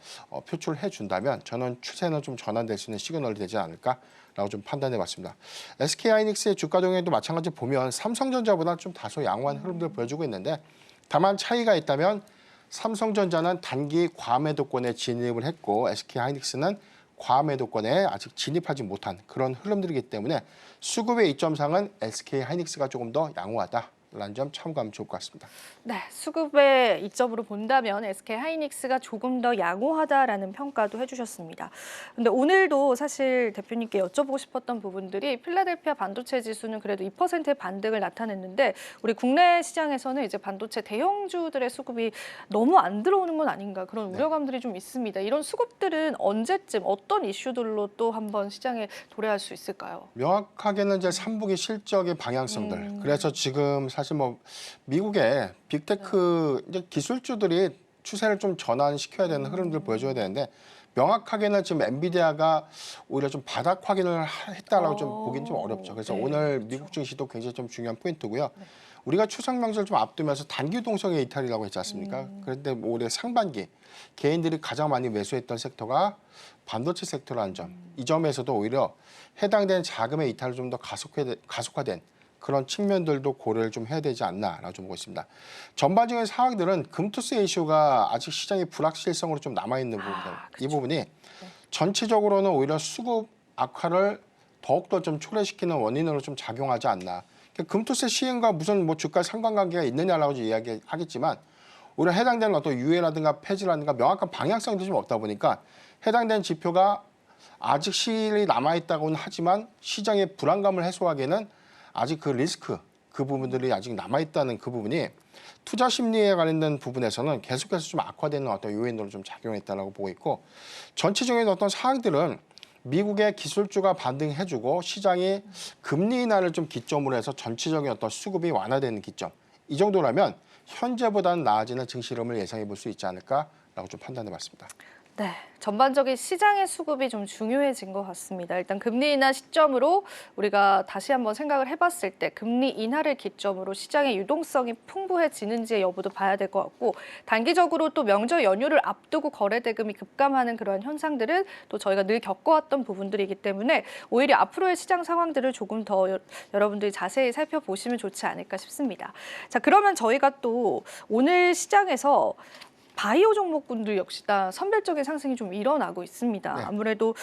표출해 준다면 저는 추세는 좀 전환될 수 있는 시그널이 되지 않을까라고 좀 판단해 봤습니다. SK하이닉스의 주가 동향도 마찬가지로 보면 삼성전자보다 좀 다소 양호한 흐름들을 보여주고 있는데 다만 차이가 있다면 삼성전자는 단기 과매도권에 진입을 했고 SK하이닉스는 과매도권에 아직 진입하지 못한 그런 흐름들이기 때문에 수급의 이점상은 SK하이닉스가 조금 더 양호하다라는 점 참고하면 좋을 것 같습니다. 네, 수급의 이점으로 본다면 SK하이닉스가 조금 더 양호하다라는 평가도 해주셨습니다. 근데 오늘도 사실 대표님께 여쭤보고 싶었던 부분들이 필라델피아 반도체 지수는 그래도 2%의 반등을 나타냈는데 우리 국내 시장에서는 이제 반도체 대형주들의 수급이 너무 안 들어오는 건 아닌가 그런 우려감들이 좀 있습니다. 이런 수급들은 언제쯤 어떤 이슈들로 또 한번 시장에 도래할 수 있을까요? 명확하게는 이제 3분기 실적의 방향성들. 그래서 지금 사실 뭐 미국의 빅테크 이제 기술주들이 추세를 좀 전환시켜야 되는 흐름들을 보여줘야 되는데 명확하게는 지금 엔비디아가 오히려 좀 바닥 확인을 했다라고 좀 보기는 좀 어렵죠. 그래서 오늘 미국 증시도 굉장히 좀 중요한 포인트고요. 우리가 추석 명절 좀 앞두면서 단기 동성의 이탈이라고 했지 않습니까? 그런데 올해 상반기 개인들이 가장 많이 매수했던 섹터가 반도체 섹터라는 점. 이 점에서도 오히려 해당되는 자금의 이탈을 좀 더 가속화된 그런 측면들도 고려를 좀 해야 되지 않나라고 좀 보고 있습니다. 전반적인 상황들은 금투세 이슈가 아직 시장의 불확실성으로 좀 남아있는 부분들. 이 부분이 전체적으로는 오히려 수급 악화를 더욱더 좀 초래시키는 원인으로 좀 작용하지 않나. 그러니까 금투세 시행과 무슨 뭐 주가 상관관계가 있느냐라고 이야기하겠지만 오히려 해당되는 어떤 유예라든가 폐지라든가 명확한 방향성도 좀 없다 보니까 해당되는 지표가 아직 시일이 남아있다고는 하지만 시장의 불안감을 해소하기에는 아직 그 리스크, 그 부분들이 아직 남아있다는 그 부분이 투자 심리에 관련된 부분에서는 계속해서 좀 악화되는 어떤 요인으로 좀 작용했다라고 보고 있고 전체적인 어떤 사항들은 미국의 기술주가 반등해주고 시장이 금리 인하를 좀 기점으로 해서 전체적인 어떤 수급이 완화되는 기점. 이 정도라면 현재보다는 나아지는 증시 흐름을 예상해 볼 수 있지 않을까라고 좀 판단해 봤습니다. 네, 전반적인 시장의 수급이 좀 중요해진 것 같습니다. 일단 금리 인하 시점으로 우리가 다시 한번 생각을 해봤을 때 금리 인하를 기점으로 시장의 유동성이 풍부해지는지의 여부도 봐야 될 것 같고 단기적으로 또 명절 연휴를 앞두고 거래 대금이 급감하는 그런 현상들은 또 저희가 늘 겪어왔던 부분들이기 때문에 오히려 앞으로의 시장 상황들을 조금 더 여러분들이 자세히 살펴보시면 좋지 않을까 싶습니다. 자, 그러면 저희가 또 오늘 시장에서 바이오 종목군들 역시나 선별적인 상승이 좀 일어나고 있습니다. 네. 아무래도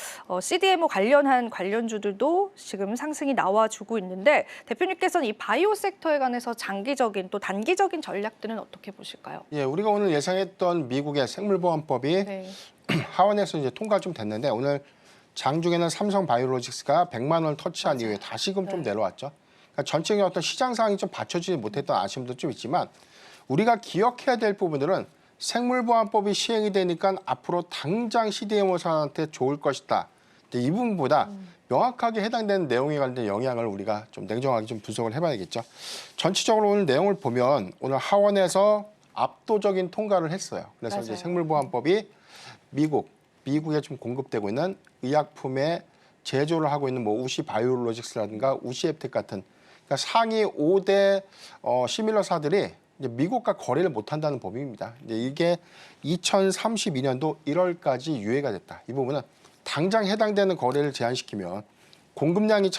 CDMO 관련한 관련주들도 지금 상승이 나와주고 있는데 대표님께서는 이 바이오 섹터에 관해서 장기적인 또 단기적인 전략들은 어떻게 보실까요? 예, 우리가 오늘 예상했던 미국의 생물보안법이 네. 하원에서 이제 통과 좀 됐는데 오늘 장중에는 삼성 바이오로직스가 100만 원을 터치한 이후에 다시금 좀 내려왔죠. 그러니까 전체적인 어떤 시장 상황이 좀 받쳐지지 못했던 아쉬움도 좀 있지만 우리가 기억해야 될 부분들은 생물보안법이 시행이 되니까 앞으로 당장 CDMO사한테 좋을 것이다. 이 부분보다 명확하게 해당되는 내용에 관련된 영향을 우리가 좀 냉정하게 좀 분석을 해봐야겠죠. 전체적으로 오늘 내용을 보면 오늘 하원에서 압도적인 통과를 했어요. 그래서 맞아요. 이제 생물보안법이 미국에 좀 공급되고 있는 의약품의 제조를 하고 있는 뭐 우시 바이오로직스라든가 우시 앱텍 같은 그러니까 상위 5대 시밀러사들이 이제 미국과 거래를 못한다는 법입니다. 이제 이게 2032년도 1월까지 유예가 됐다. 이 부분은 당장 해당되는 거래를 제한시키면 공급량이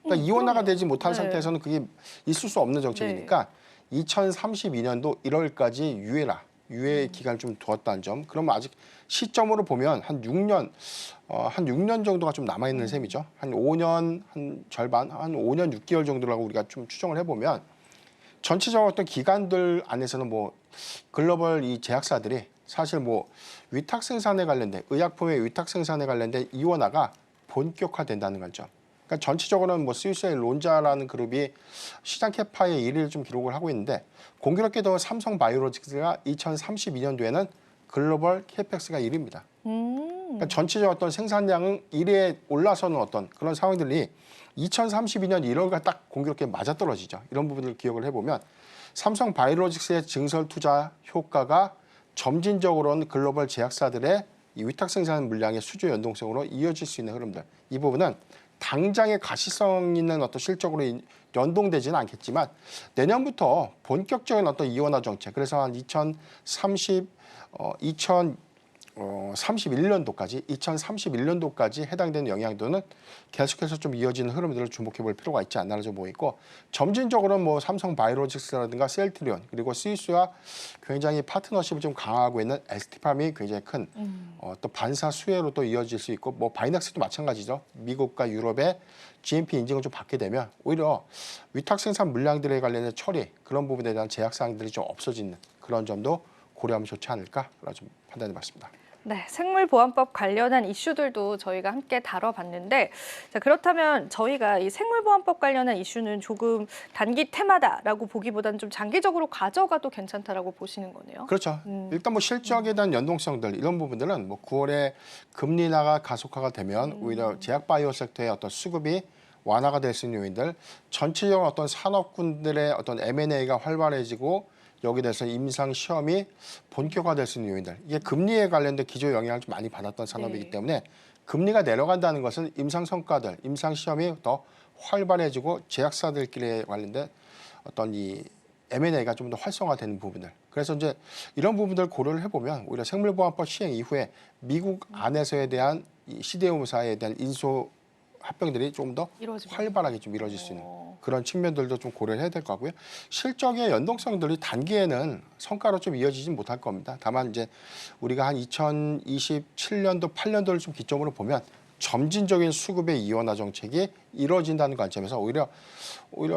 그러니까 이원화가 되지 못한 상태에서는 그게 있을 수 없는 정책이니까 2032년도 1월까지 유예 기간을 좀 두었다는 점. 그러면 아직 시점으로 보면 한 6년 정도가 좀 남아 있는 셈이죠. 한 5년 한 절반, 한 5년 6개월 정도라고 우리가 좀 추정을 해보면. 전체적으로 어떤 기관들 안에서는 뭐 글로벌 이 제약사들이 사실 뭐 위탁 생산에 관련된 의약품의 위탁 생산에 관련된 이원화가 본격화된다는 거죠. 그러니까 전체적으로는 뭐 스위스의 론자라는 그룹이 시장 캐파의 1위를 좀 기록을 하고 있는데 공교롭게도 삼성 바이오로직스가 2032년도에는 글로벌 캐펙스가 1위입니다. 그러니까 전체적 어떤 생산량은 1위에 올라서는 어떤 그런 상황들이 2032년 1월과 딱 공교롭게 맞아떨어지죠. 이런 부분을 기억을 해보면 삼성 바이오로직스의 증설 투자 효과가 점진적으로는 글로벌 제약사들의 이 위탁 생산 물량의 수주 연동성으로 이어질 수 있는 흐름들. 이 부분은 당장의 가시성 있는 어떤 실적으로 연동되지는 않겠지만 내년부터 본격적인 어떤 이원화 정책. 그래서 한 2031년도까지 해당되는 영향도는 계속해서 좀 이어지는 흐름들을 주목해 볼 필요가 있지 않나 좀 보이고 점진적으로는 뭐 삼성 바이오로직스라든가 셀트리온 그리고 스위스와 굉장히 파트너십을 좀 강화하고 있는 ST팜이 굉장히 큰 또 반사 수혜로 또 이어질 수 있고 뭐 바이넥스도 마찬가지죠. 미국과 유럽의 GMP 인증을 좀 받게 되면 오히려 위탁 생산 물량들에 관련된 처리 그런 부분에 대한 제약 사항들이 좀 없어지는 그런 점도 고려하면 좋지 않을까 좀 판단해봤습니다. 네, 생물보안법 관련한 이슈들도 저희가 함께 다뤄봤는데 자, 그렇다면 저희가 이 생물보안법 관련한 이슈는 조금 단기 테마다라고 보기보다는 좀 장기적으로 가져가도 괜찮다라고 보시는 거네요. 그렇죠. 일단 뭐 실적에 대한 연동성들 이런 부분들은 뭐 9월에 금리 인하가 가속화가 되면 오히려 제약 바이오 섹터의 어떤 수급이 완화가 될 수 있는 요인들 전체적으로 어떤 산업군들의 어떤 M&A가 활발해지고 여기에 대해서 임상 시험이 본격화될 수 있는 요인들. 이게 금리에 관련된 기조 영향을 좀 많이 받았던 산업이기 때문에 금리가 내려간다는 것은 임상 성과들, 임상 시험이 더 활발해지고 제약사들끼리 관련된 어떤 이 M&A가 좀 더 활성화되는 부분들. 그래서 이제 이런 부분들 고려를 해보면 오히려 생물보안법 시행 이후에 미국 안에서에 대한 이 CDMO사에 대한 인수 합병들이 좀 더 활발하게 좀 이루어질 수 있는 그런 측면들도 좀 고려를 해야 될 것 같고요. 실적의 연동성들이 단기에는 성과로 좀 이어지진 못할 겁니다. 다만 이제 우리가 한 2027년도, 8년도를 좀 기점으로 보면 점진적인 수급의 이원화 정책이 이루어진다는 관점에서 오히려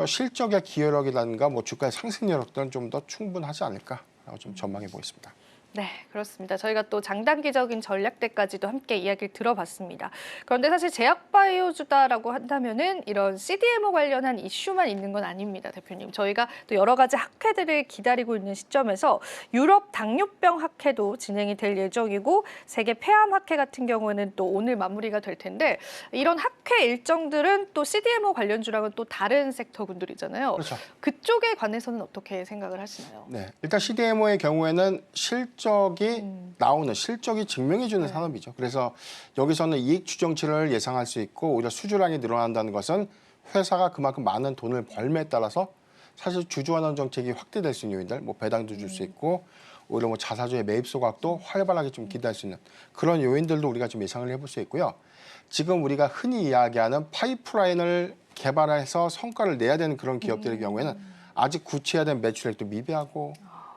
실적의 기여력이라든가 뭐 주가의 상승 여력들은 좀 더 충분하지 않을까라고 좀 전망해 보겠습니다. 네, 그렇습니다. 저희가 또 장단기적인 전략대까지도 함께 이야기를 들어봤습니다. 그런데 사실 제약바이오주다라고 한다면은 이런 CDMO 관련한 이슈만 있는 건 아닙니다, 대표님. 저희가 또 여러 가지 학회들을 기다리고 있는 시점에서 유럽 당뇨병 학회도 진행이 될 예정이고 세계 폐암 학회 같은 경우에는 또 오늘 마무리가 될 텐데 이런 학회 일정들은 또 CDMO 관련주랑은 또 다른 섹터군들이잖아요. 그렇죠. 그쪽에 관해서는 어떻게 생각을 하시나요? 네, 일단 CDMO의 경우에는 실적이 증명해주는 산업이죠. 그래서 여기서는 이익 추정치를 예상할 수 있고 오히려 수주량이 늘어난다는 것은 회사가 그만큼 많은 돈을 벌매에 따라서 사실 주주환원 정책이 확대될 수 있는 요인들, 뭐 배당도 줄 수 있고 오히려 뭐 자사주의 매입 소각도 활발하게 좀 기대할 수 있는 그런 요인들도 우리가 좀 예상을 해볼 수 있고요. 지금 우리가 흔히 이야기하는 파이프라인을 개발해서 성과를 내야 되는 그런 기업들의 경우에는 아직 구체화된 매출액도 미비하고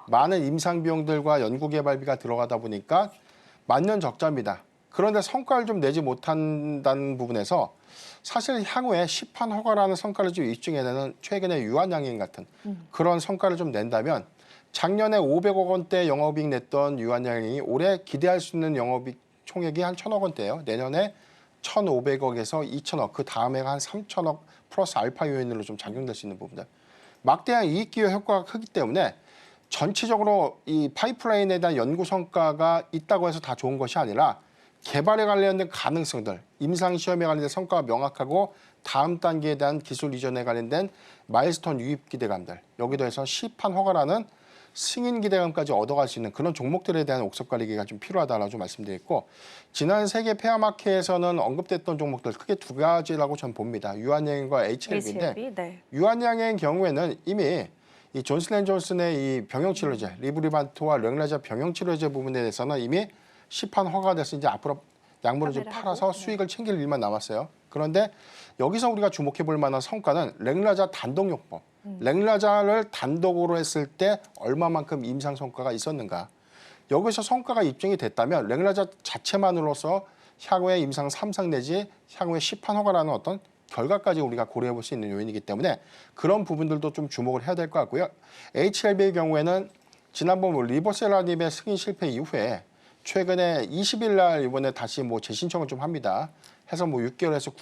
많은 임상 비용들과 연구 개발비가 들어가다 보니까 만년 적자입니다. 그런데 성과를 좀 내지 못한다는 부분에서 사실 향후에 시판 허가라는 성과를 좀 입증해내는 최근의 유한양행 같은 그런 성과를 좀 낸다면 작년에 500억 원대 영업이익 냈던 유한양행이 올해 기대할 수 있는 영업이익 총액이 한 1,000억 원대예요. 내년에 1,500억에서 2,000억, 그 다음에가 한 3,000억 플러스 알파 요인으로 좀 작용될 수 있는 부분들. 막대한 이익 기여 효과가 크기 때문에 전체적으로 이 파이프라인에 대한 연구 성과가 있다고 해서 다 좋은 것이 아니라 개발에 관련된 가능성들, 임상 시험에 관련된 성과가 명확하고 다음 단계에 대한 기술 이전에 관련된 마일스톤 유입 기대감들, 여기도 해서 시판 허가라는 승인 기대감까지 얻어갈 수 있는 그런 종목들에 대한 옥석 관리가 좀 필요하다라고 좀 말씀드렸고 지난 세계 폐암학회에서는 언급됐던 종목들 크게 두 가지라고 저는 봅니다. 유한양행과 HLB인데 유한양행 경우에는 이미 이 존슨앤존슨의 이 병용치료제 리브리반트와 랭라자 병용치료제 부분에 대해서는 이미 시판 허가돼서 이제 앞으로 약물을 좀 팔아서 수익을 챙길 일만 남았어요. 그런데 여기서 우리가 주목해 볼 만한 성과는 랭라자 단독요법. 랭라자를 단독으로 했을 때 얼마만큼 임상 성과가 있었는가. 여기서 성과가 입증이 됐다면 랭라자 자체만으로서 향후에 임상 3상 내지 향후에 시판 허가라는 어떤 결과까지 우리가 고려해 볼 수 있는 요인이기 때문에 그런 부분들도 좀 주목을 해야 될 것 같고요. HLB의 경우에는 지난번 리버셀라님의 승인 실패 이후에 최근에 20일 날 이번에 다시 뭐 재신청을 좀 합니다. 해서 뭐 6개월에서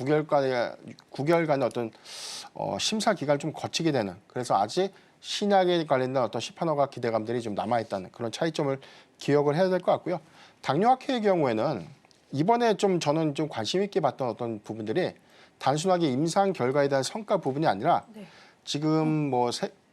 9개월간의 어떤 심사 기간을 좀 거치게 되는, 그래서 아직 신약에 관련된 어떤 시판허가 기대감들이 좀 남아있다는 그런 차이점을 기억을 해야 될 것 같고요. 당뇨학회의 경우에는 이번에 좀 저는 좀 관심 있게 봤던 어떤 부분들이 단순하게 임상 결과에 대한 성과 부분이 아니라 네. 지금 뭐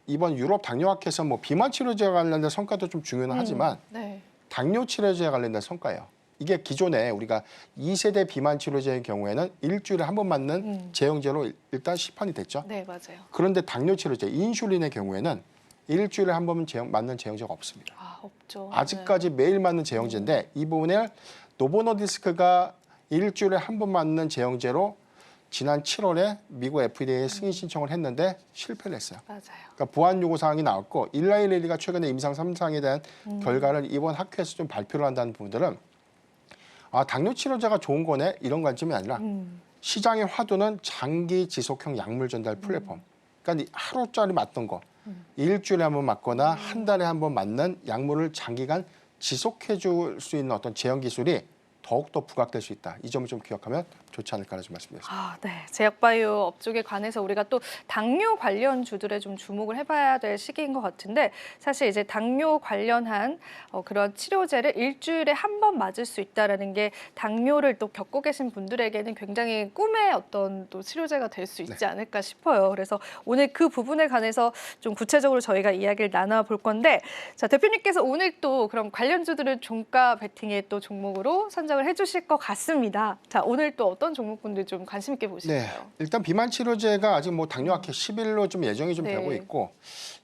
이번 유럽 당뇨학회에서 뭐 비만 치료제와 관련된 성과도 좀 중요는 하지만 네. 당뇨 치료제에 관련된 성과예요. 이게 기존에 우리가 2세대 비만 치료제의 경우에는 일주일에 한 번 맞는 제형제로 일단 시판이 됐죠. 네, 맞아요. 그런데 당뇨 치료제, 인슐린의 경우에는 일주일에 한 번 맞는 제형제가 없습니다. 아, 없죠. 아직까지 매일 맞는 제형제인데 이 부분을 노보노디스크가 일주일에 한 번 맞는 제형제로 지난 7월에 미국 FDA에 승인 신청을 했는데 실패를 했어요. 맞아요. 그러니까 보안 요구 사항이 나왔고 일라이레리가 최근에 임상 3상에 대한 결과를 이번 학회에서 좀 발표를 한다는 부분들은 아, 당뇨 치료제가 좋은 거네 이런 관점이 아니라 시장의 화두는 장기 지속형 약물 전달 플랫폼. 그러니까 하루짜리 맞던 거 일주일에 한 번 맞거나 한 달에 한 번 맞는 약물을 장기간 지속해 줄 수 있는 어떤 제형 기술이 더욱더 부각될 수 있다. 이 점을 좀 기억하면 좋지 않을까라는 좀 말씀드렸습니다. 아, 네. 제약바이오 업종에 관해서 우리가 또 당뇨 관련 주들에 좀 주목을 해봐야 될 시기인 것 같은데 사실 이제 당뇨 관련한 그런 치료제를 일주일에 한 번 맞을 수 있다라는 게 당뇨를 또 겪고 계신 분들에게는 굉장히 꿈의 어떤 또 치료제가 될 수 있지 않을까 싶어요. 그래서 오늘 그 부분에 관해서 좀 구체적으로 저희가 이야기를 나눠볼 건데 자, 대표님께서 오늘 또 그럼 관련 주들을 종가 베팅의 또 종목으로 선정을 해주실 것 같습니다. 자, 오늘 또 어떤 종목분들 좀 관심 있게 보시나요? 네, 일단 비만 치료제가 아직 뭐 당뇨학회 10일로 좀 예정이 좀 네. 되고 있고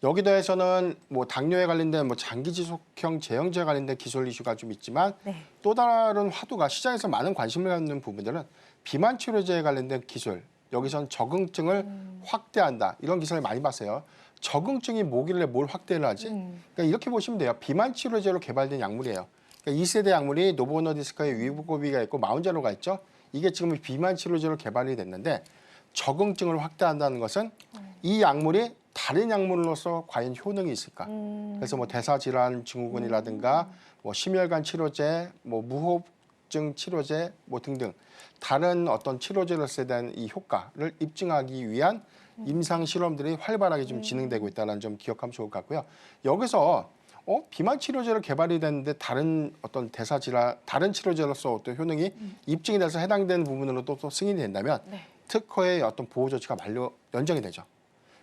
여기 더해서는 뭐 당뇨에 관련된 뭐 장기 지속형 제형제 관련된 기술 이슈가 좀 있지만 네. 또 다른 화두가 시장에서 많은 관심을 갖는 부분들은 비만 치료제에 관련된 기술. 여기선 적응증을 확대한다. 이런 기사를 많이 봤어요. 적응증이 뭐길래 뭘 확대를 하지? 그러니까 이렇게 보시면 돼요. 비만 치료제로 개발된 약물이에요. 그러니까 2세대 약물이 노보노디스크의 위고비가 있고 마운자로가 있죠. 이게 지금 비만 치료제로 개발이 됐는데 적응증을 확대한다는 것은 이 약물이 다른 약물로서 과연 효능이 있을까? 그래서 뭐 대사질환 증후군이라든가 뭐 심혈관 치료제, 뭐 무호흡증 치료제 뭐 등등 다른 어떤 치료제로서에 대한 이 효과를 입증하기 위한 임상 실험들이 활발하게 좀 진행되고 있다는 점 기억하면 좋을 것 같고요. 여기서 비만 치료제로 개발이 됐는데 다른 어떤 대사질환, 다른 치료제로서 어떤 효능이 입증이 돼서 해당되는 부분으로 또 승인이 된다면 네. 특허의 어떤 보호 조치가 연장이 되죠.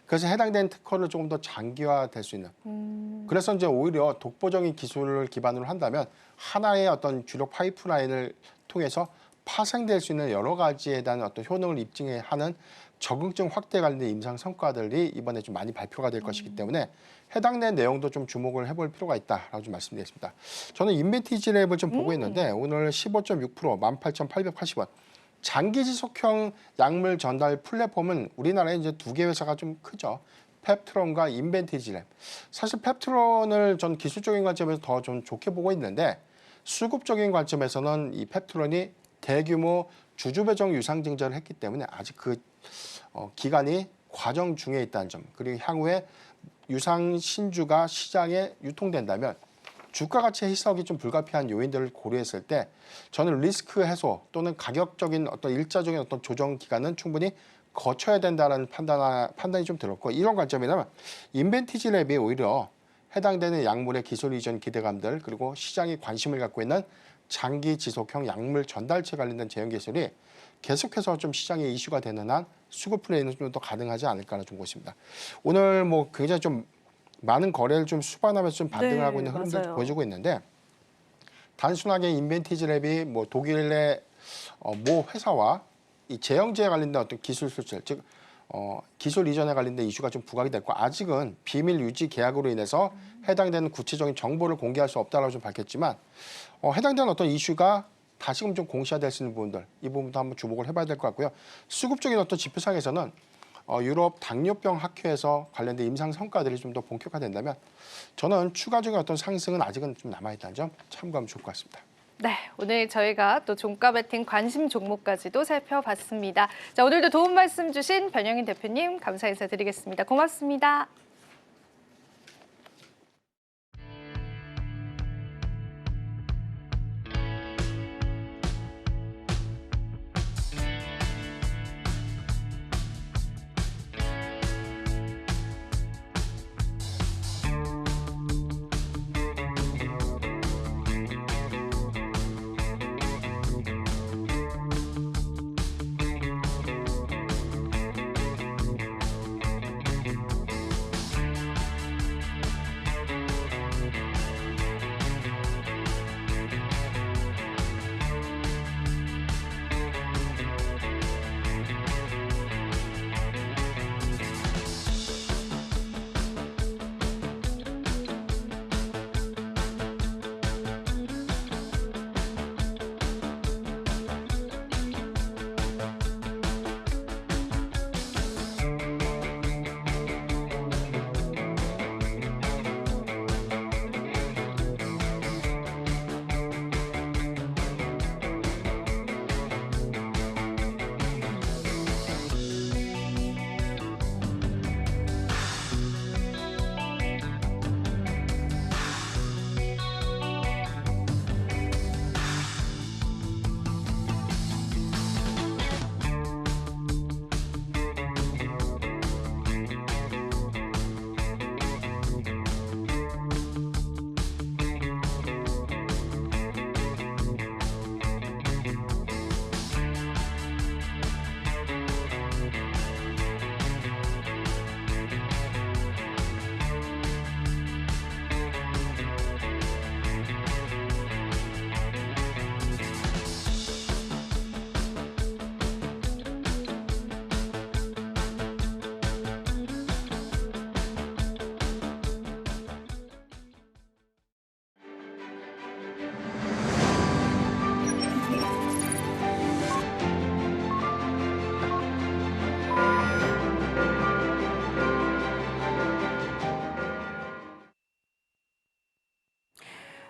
그래서 해당되는 특허를 조금 더 장기화될 수 있는. 그래서 이제 오히려 독보적인 기술을 기반으로 한다면 하나의 어떤 주력 파이프라인을 통해서 파생될 수 있는 여러 가지에 대한 어떤 효능을 입증하는 적응증 확대 관련된 임상 성과들이 이번에 좀 많이 발표가 될 것이기 때문에 해당된 내용도 좀 주목을 해볼 필요가 있다라고 좀 말씀드리겠습니다. 저는 인벤티지랩을 좀 보고 있는데 오늘 15.6% 18,880원. 장기 지속형 약물 전달 플랫폼은 우리나라에 이제 두 개 회사가 좀 크죠. 펩트론과 인벤티지랩. 사실 펩트론을 전 기술적인 관점에서 더 좀 좋게 보고 있는데 수급적인 관점에서는 이 펩트론이 대규모 주주 배정 유상 증자를 했기 때문에 아직 그 기간이 과정 중에 있다는 점, 그리고 향후에 유상 신주가 시장에 유통된다면 주가 가치 해석이 좀 불가피한 요인들을 고려했을 때 저는 리스크 해소 또는 가격적인 어떤 일자적인 어떤 조정 기간은 충분히 거쳐야 된다는 판단이 좀 들었고, 이런 관점이라면 인벤티지랩이 오히려 해당되는 약물의 기술 이전 기대감들 그리고 시장이 관심을 갖고 있는 장기 지속형 약물 전달체 관련된 제형 기술이 계속해서 좀 시장에 이슈가 되는 한 수급 플레이는 좀 더 가능하지 않을까라는 좀 보십니다. 오늘 뭐 굉장히 좀 많은 거래를 좀 수반하면서 좀 반등을 네, 하고 있는 흐름들 맞아요. 보여주고 있는데 단순하게 인벤티지랩이 뭐 독일의 모 회사와 이 제형제에 관련된 어떤 기술 수출, 즉 기술 이전에 관련된 이슈가 좀 부각이 됐고 아직은 비밀 유지 계약으로 인해서 해당되는 구체적인 정보를 공개할 수 없다라고 좀 밝혔지만 해당되는 어떤 이슈가 다시금 좀 공시화될 수 있는 부분들, 이 부분도 한번 주목을 해봐야 될 것 같고요. 수급적인 어떤 지표상에서는 유럽 당뇨병 학회에서 관련된 임상 성과들이 좀 더 본격화된다면 저는 추가적인 어떤 상승은 아직은 좀 남아있다는 점 참고하면 좋을 것 같습니다. 네, 오늘 저희가 또 종가 베팅 관심 종목까지도 살펴봤습니다. 자, 오늘도 도움 말씀 주신 변영인 대표님 감사 인사드리겠습니다. 고맙습니다.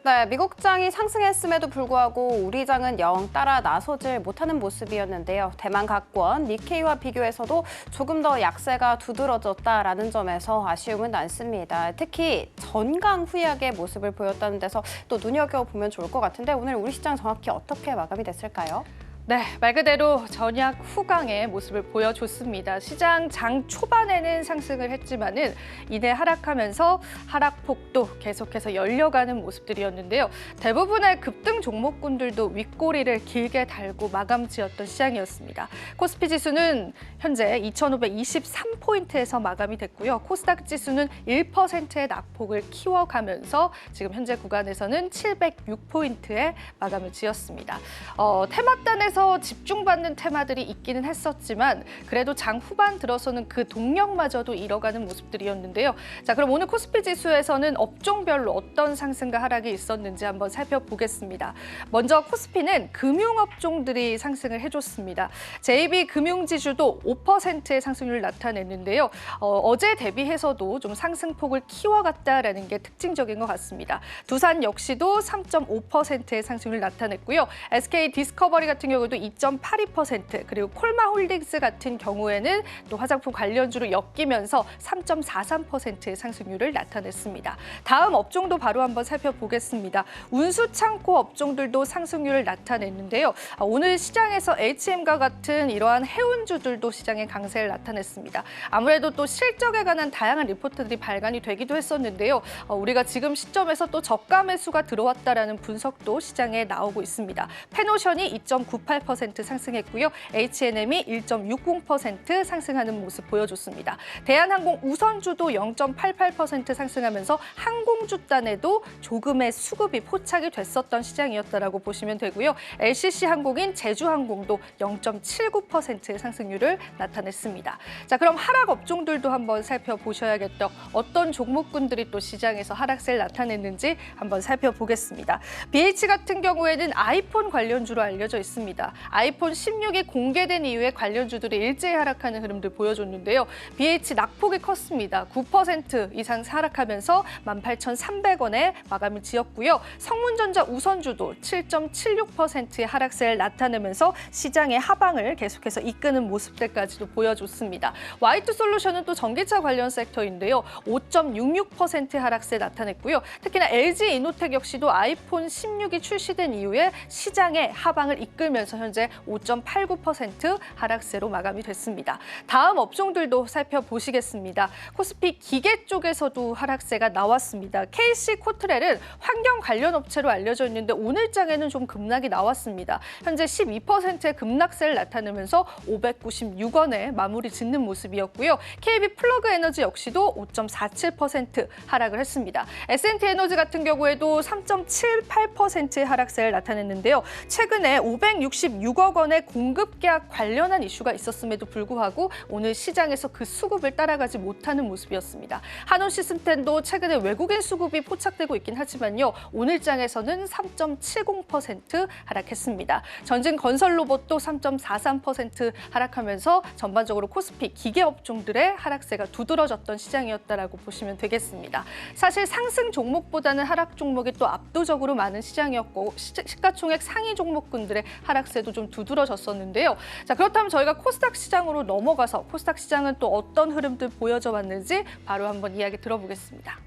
네, 미국장이 상승했음에도 불구하고 우리 장은 영 따라 나서질 못하는 모습이었는데요. 대만 각권, 니케이와 비교해서도 조금 더 약세가 두드러졌다라는 점에서 아쉬움은 남습니다. 특히 전강 후약의 모습을 보였다는 데서 또 눈여겨보면 좋을 것 같은데 오늘 우리 시장 정확히 어떻게 마감이 됐을까요? 네, 말 그대로 전약 후강의 모습을 보여줬습니다. 시장 장 초반에는 상승을 했지만은 이내 하락하면서 하락폭도 계속해서 열려가는 모습들이었는데요. 대부분의 급등 종목군들도 윗꼬리를 길게 달고 마감 지었던 시장이었습니다. 코스피 지수는 현재 2,523포인트에서 마감이 됐고요. 코스닥 지수는 1%의 낙폭을 키워가면서 지금 현재 구간에서는 706포인트에 마감을 지었습니다. 테마단에서 집중받는 테마들이 있기는 했었지만 그래도 장 후반 들어서는 그 동력마저도 잃어가는 모습들이었는데요. 자, 그럼 오늘 코스피 지수에서는 업종별로 어떤 상승과 하락이 있었는지 한번 살펴보겠습니다. 먼저 코스피는 금융업종들이 상승을 해줬습니다. JB금융지주도 5%의 상승률을 나타냈는데요. 어제 대비해서도 좀 상승폭을 키워갔다라는 게 특징적인 것 같습니다. 두산 역시도 3.5%의 상승률을 나타냈고요. SK디스커버리 같은 경우도 2.82%, 그리고 콜마홀딩스 같은 경우에는 또 화장품 관련주로 엮이면서 3.43%의 상승률을 나타냈습니다. 다음 업종도 바로 한번 살펴보겠습니다. 운수창고 업종들도 상승률을 나타냈는데요. 오늘 시장에서 HM과 같은 이러한 해운주들도 시장의 강세를 나타냈습니다. 아무래도 또 실적에 관한 다양한 리포트들이 발간이 되기도 했었는데요. 우리가 지금 시점에서 또 저가 매수가 들어왔다라는 분석도 시장에 나오고 있습니다. 페노션이 2.98% 상승했고요. H&M이 1.60% 상승하는 모습 보여줬습니다. 대한항공 우선주도 0.88% 상승하면서 항공주단에도 조금의 수급이 포착이 됐었던 시장이었다라고 보시면 되고요. LCC항공인 제주항공도 0.79%의 상승률을 나타냈습니다. 자, 그럼 하락 업종들도 한번 살펴보셔야겠죠. 어떤 종목군들이 또 시장에서 하락세를 나타냈는지 한번 살펴보겠습니다. BH 같은 경우에는 아이폰 관련주로 알려져 있습니다. 아이폰 16이 공개된 이후에 관련주들이 일제히 하락하는 흐름들 보여줬는데요. BH 낙폭이 컸습니다. 9% 이상 하락하면서 18,300원에 마감을 지었고요. 성문전자 우선주도 7.76%의 하락세를 나타내면서 시장의 하방을 계속해서 이끄는 모습들까지도 보여줬습니다. Y2솔루션은 또 전기차 관련 섹터인데요. 5.66%의 하락세 나타냈고요. 특히나 LG이노텍 역시도 아이폰 16이 출시된 이후에 시장의 하방을 이끌면서 현재 5.89% 하락세로 마감이 됐습니다. 다음 업종들도 살펴보시겠습니다. 코스피 기계 쪽에서도 하락세가 나왔습니다. KC코트렐은 환경 관련 업체로 알려져 있는데 오늘장에는 좀 급락이 나왔습니다. 현재 12%의 급락세를 나타내면서 596원에 마무리 짓는 모습이었고요. KB플러그에너지 역시도 5.47% 하락을 했습니다. S&T에너지 같은 경우에도 3.78%의 하락세를 나타냈는데요. 최근에 566억 원의 공급 계약 관련한 이슈가 있었음에도 불구하고 오늘 시장에서 그 수급을 따라가지 못하는 모습이었습니다. 한온시스템도 최근에 외국인 수급이 포착되고 있긴 하지만요. 오늘장에서는 3.70% 하락했습니다. 전진건설로봇도 3.43% 하락하면서 전반적으로 코스피 기계업종들의 하락세가 두드러졌던 시장이었다라고 보시면 되겠습니다. 사실 상승 종목보다는 하락 종목이 또 압도적으로 많은 시장이었고 시가총액 상위 종목군들의 하락세도 좀 두드러졌었는데요. 자, 그렇다면 저희가 코스닥 시장으로 넘어가서 코스닥 시장은 또 어떤 흐름들 보여줘 왔는지 바로 한번 이야기 들어보겠습니다.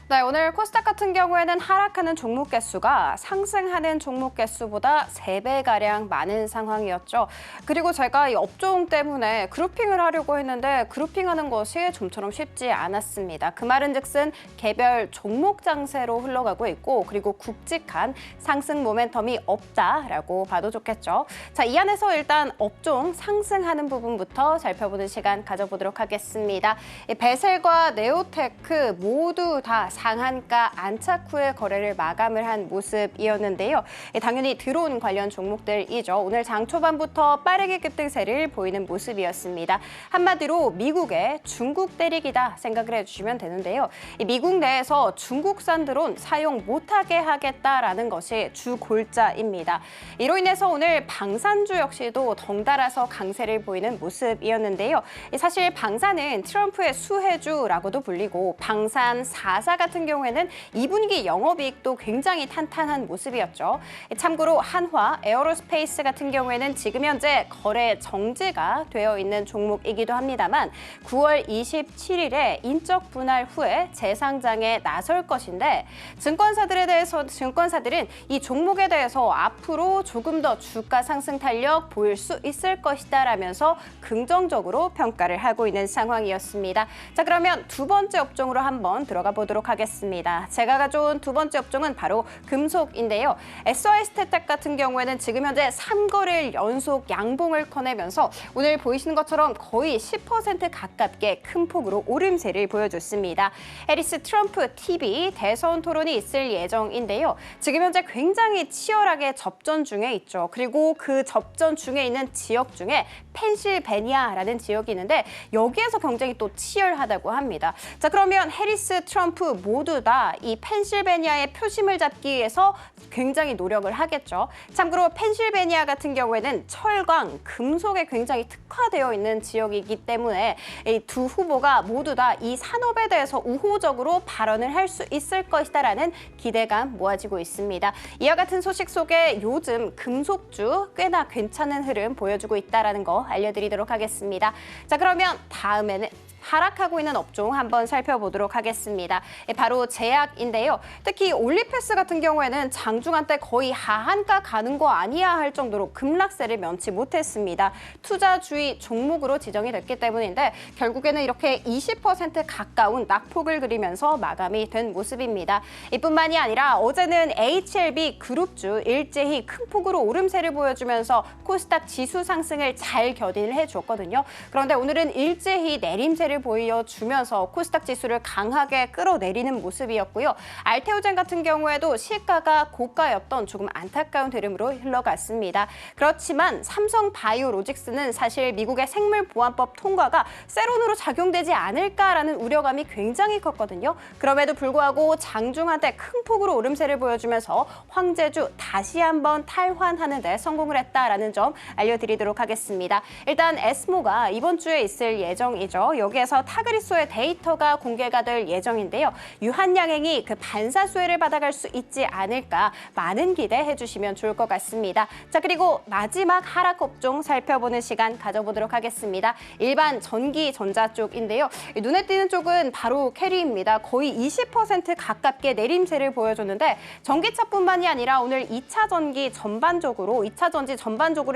네, 오늘 코스닥 같은 경우에는 하락하는 종목 개수가 상승하는 종목 개수보다 3배가량 많은 상황이었죠. 그리고 제가 이 업종 때문에 그룹핑을 하려고 했는데 그룹핑하는 것이 좀처럼 쉽지 않았습니다. 그 말은 즉슨 개별 종목 장세로 흘러가고 있고 그리고 굵직한 상승 모멘텀이 없다라고 봐도 좋겠죠. 자, 이 안에서 일단 업종 상승하는 부분부터 살펴보는 시간 가져보도록 하겠습니다. 베셀과 네오테크 모두 다 상한가 안착 후에 거래를 마감을 한 모습이었는데요. 당연히 드론 관련 종목들이죠. 오늘 장 초반부터 빠르게 급등세를 보이는 모습이었습니다. 한마디로 미국의 중국 때리기다 생각을 해주시면 되는데요. 미국 내에서 중국산 드론 사용 못하게 하겠다라는 것이 주 골자입니다. 이로 인해서 오늘 방산주 역시도 덩달아서 강세를 보이는 모습이었는데요. 사실 방산은 트럼프의 수혜주라고도 불리고 방산 4사 같은 같은 경우에는 2분기 영업이익도 굉장히 탄탄한 모습이었죠. 참고로 한화, 에어로스페이스 같은 경우에는 지금 현재 거래 정지가 되어 있는 종목이기도 합니다만 9월 27일에 인적 분할 후에 재상장에 나설 것인데 증권사들은 이 종목에 대해서 앞으로 조금 더 주가 상승 탄력 보일 수 있을 것이다라면서 긍정적으로 평가를 하고 있는 상황이었습니다. 자, 그러면 두 번째 업종으로 한번 들어가 보도록 하겠습니다. 제가 가져온 두 번째 업종은 바로 금속인데요. SOS테텍 같은 경우에는 지금 현재 3거래일 연속 양봉을 커내면서 오늘 보이시는 것처럼 거의 10% 가깝게 큰 폭으로 오름세를 보여줬습니다. 해리스 트럼프 TV 대선 토론이 있을 예정인데요. 지금 현재 굉장히 치열하게 접전 중에 있죠. 그리고 그 접전 중에 있는 지역 중에 펜실베니아라는 지역이 있는데 여기에서 경쟁이 또 치열하다고 합니다. 자, 그러면 해리스, 트럼프 모두 다 이 펜실베니아의 표심을 잡기 위해서 굉장히 노력을 하겠죠. 참고로 펜실베니아 같은 경우에는 철강, 금속에 굉장히 특화되어 있는 지역이기 때문에 이 두 후보가 모두 다 이 산업에 대해서 우호적으로 발언을 할 수 있을 것이다라는 기대감 모아지고 있습니다. 이와 같은 소식 속에 요즘 금속주 꽤나 괜찮은 흐름 보여주고 있다는 거 알려드리도록 하겠습니다. 자, 그러면 다음에는 하락하고 있는 업종 한번 살펴보도록 하겠습니다. 바로 제약인데요. 특히 올리패스 같은 경우에는 장중한 때 거의 하한가 가는 거 아니야 할 정도로 급락세를 면치 못했습니다. 투자주의 종목으로 지정이 됐기 때문인데 결국에는 이렇게 20% 가까운 낙폭을 그리면서 마감이 된 모습입니다. 이뿐만이 아니라 어제는 HLB 그룹주 일제히 큰 폭으로 오름세를 보여주면서 코스닥 지수 상승을 잘 견인을 해줬거든요. 그런데 오늘은 일제히 내림세를 보여주면서 코스닥 지수를 강하게 끌어내리는 모습이었고요. 알테오젠 같은 경우에도 시가가 고가였던 조금 안타까운 흐름으로 흘러갔습니다. 그렇지만 삼성바이오로직스는 사실 미국의 생물보안법 통과가 세론으로 작용되지 않을까라는 우려감이 굉장히 컸거든요. 그럼에도 불구하고 장중한 때 큰 폭으로 오름세를 보여주면서 황제주 다시 한번 탈환하는 데 성공을 했다라는 점 알려드리도록 하겠습니다. 일단 에스모가 이번 주에 있을 예정이죠. 여기에서 타그리소의 데이터가 공개가 될 예정인데요. 유한양행이 그 반사수혜를 받아갈 수 있지 않을까 많은 기대해 주시면 좋을 것 같습니다. 자, 그리고 마지막 하락 업종 살펴보는 시간 가져보도록 하겠습니다. 일반 전기 전자 쪽인데요. 눈에 띄는 쪽은 바로 캐리입니다. 거의 20% 가깝게 내림세를 보여줬는데 전기차뿐만이 아니라 오늘 2차 전지 전반적으로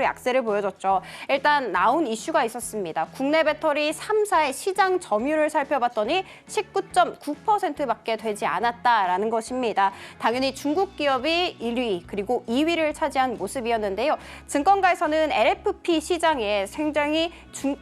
약세를 보여줬죠. 일단 나온 이슈가 있었습니다. 국내 배터리 3사의 시장 점유율을 살펴봤더니 19.9%밖에 되지 않았다라는 것입니다. 당연히 중국 기업이 1위 그리고 2위를 차지한 모습이었는데요. 증권가에서는 LFP 시장에 굉장히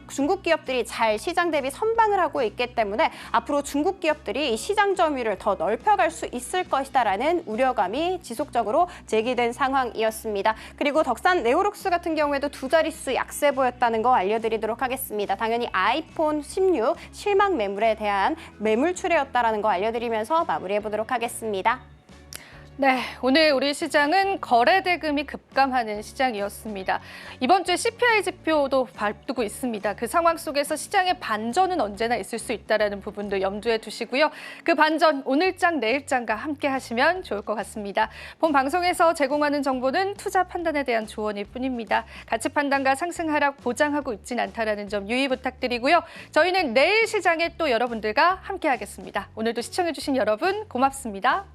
중국 기업들이 잘 시장 대비 선방을 하고 있기 때문에 앞으로 중국 기업들이 시장 점유율을 더 넓혀갈 수 있을 것이다라는 우려감이 지속적으로 제기된 상황이었습니다. 그리고 덕산 네오룩스 같은 경우에도 두 자릿수 약세 보였다는 거 알려드리도록 하겠습니다. 당연히 아이폰 16 실망 매물에 대한 매물 출회였다는 거 알려드리면서 마무리해보도록 하겠습니다. 네, 오늘 우리 시장은 거래 대금이 급감하는 시장이었습니다. 이번 주에 CPI 지표도 발표되고 있습니다. 그 상황 속에서 시장의 반전은 언제나 있을 수 있다는 부분도 염두에 두시고요. 그 반전 오늘장 내일장과 함께 하시면 좋을 것 같습니다. 본 방송에서 제공하는 정보는 투자 판단에 대한 조언일 뿐입니다. 가치 판단과 상승 하락 보장하고 있진 않다는 점 유의 부탁드리고요. 저희는 내일 시장에 또 여러분들과 함께 하겠습니다. 오늘도 시청해주신 여러분 고맙습니다.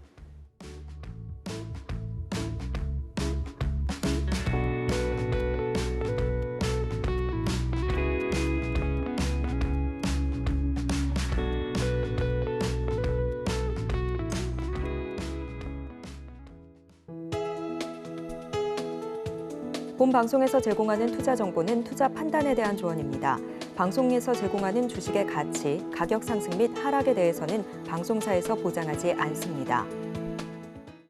본 방송에서 제공하는 투자 정보는 투자 판단에 대한 조언입니다. 방송에서 제공하는 주식의 가치, 가격 상승 및 하락에 대해서는 방송사에서 보장하지 않습니다.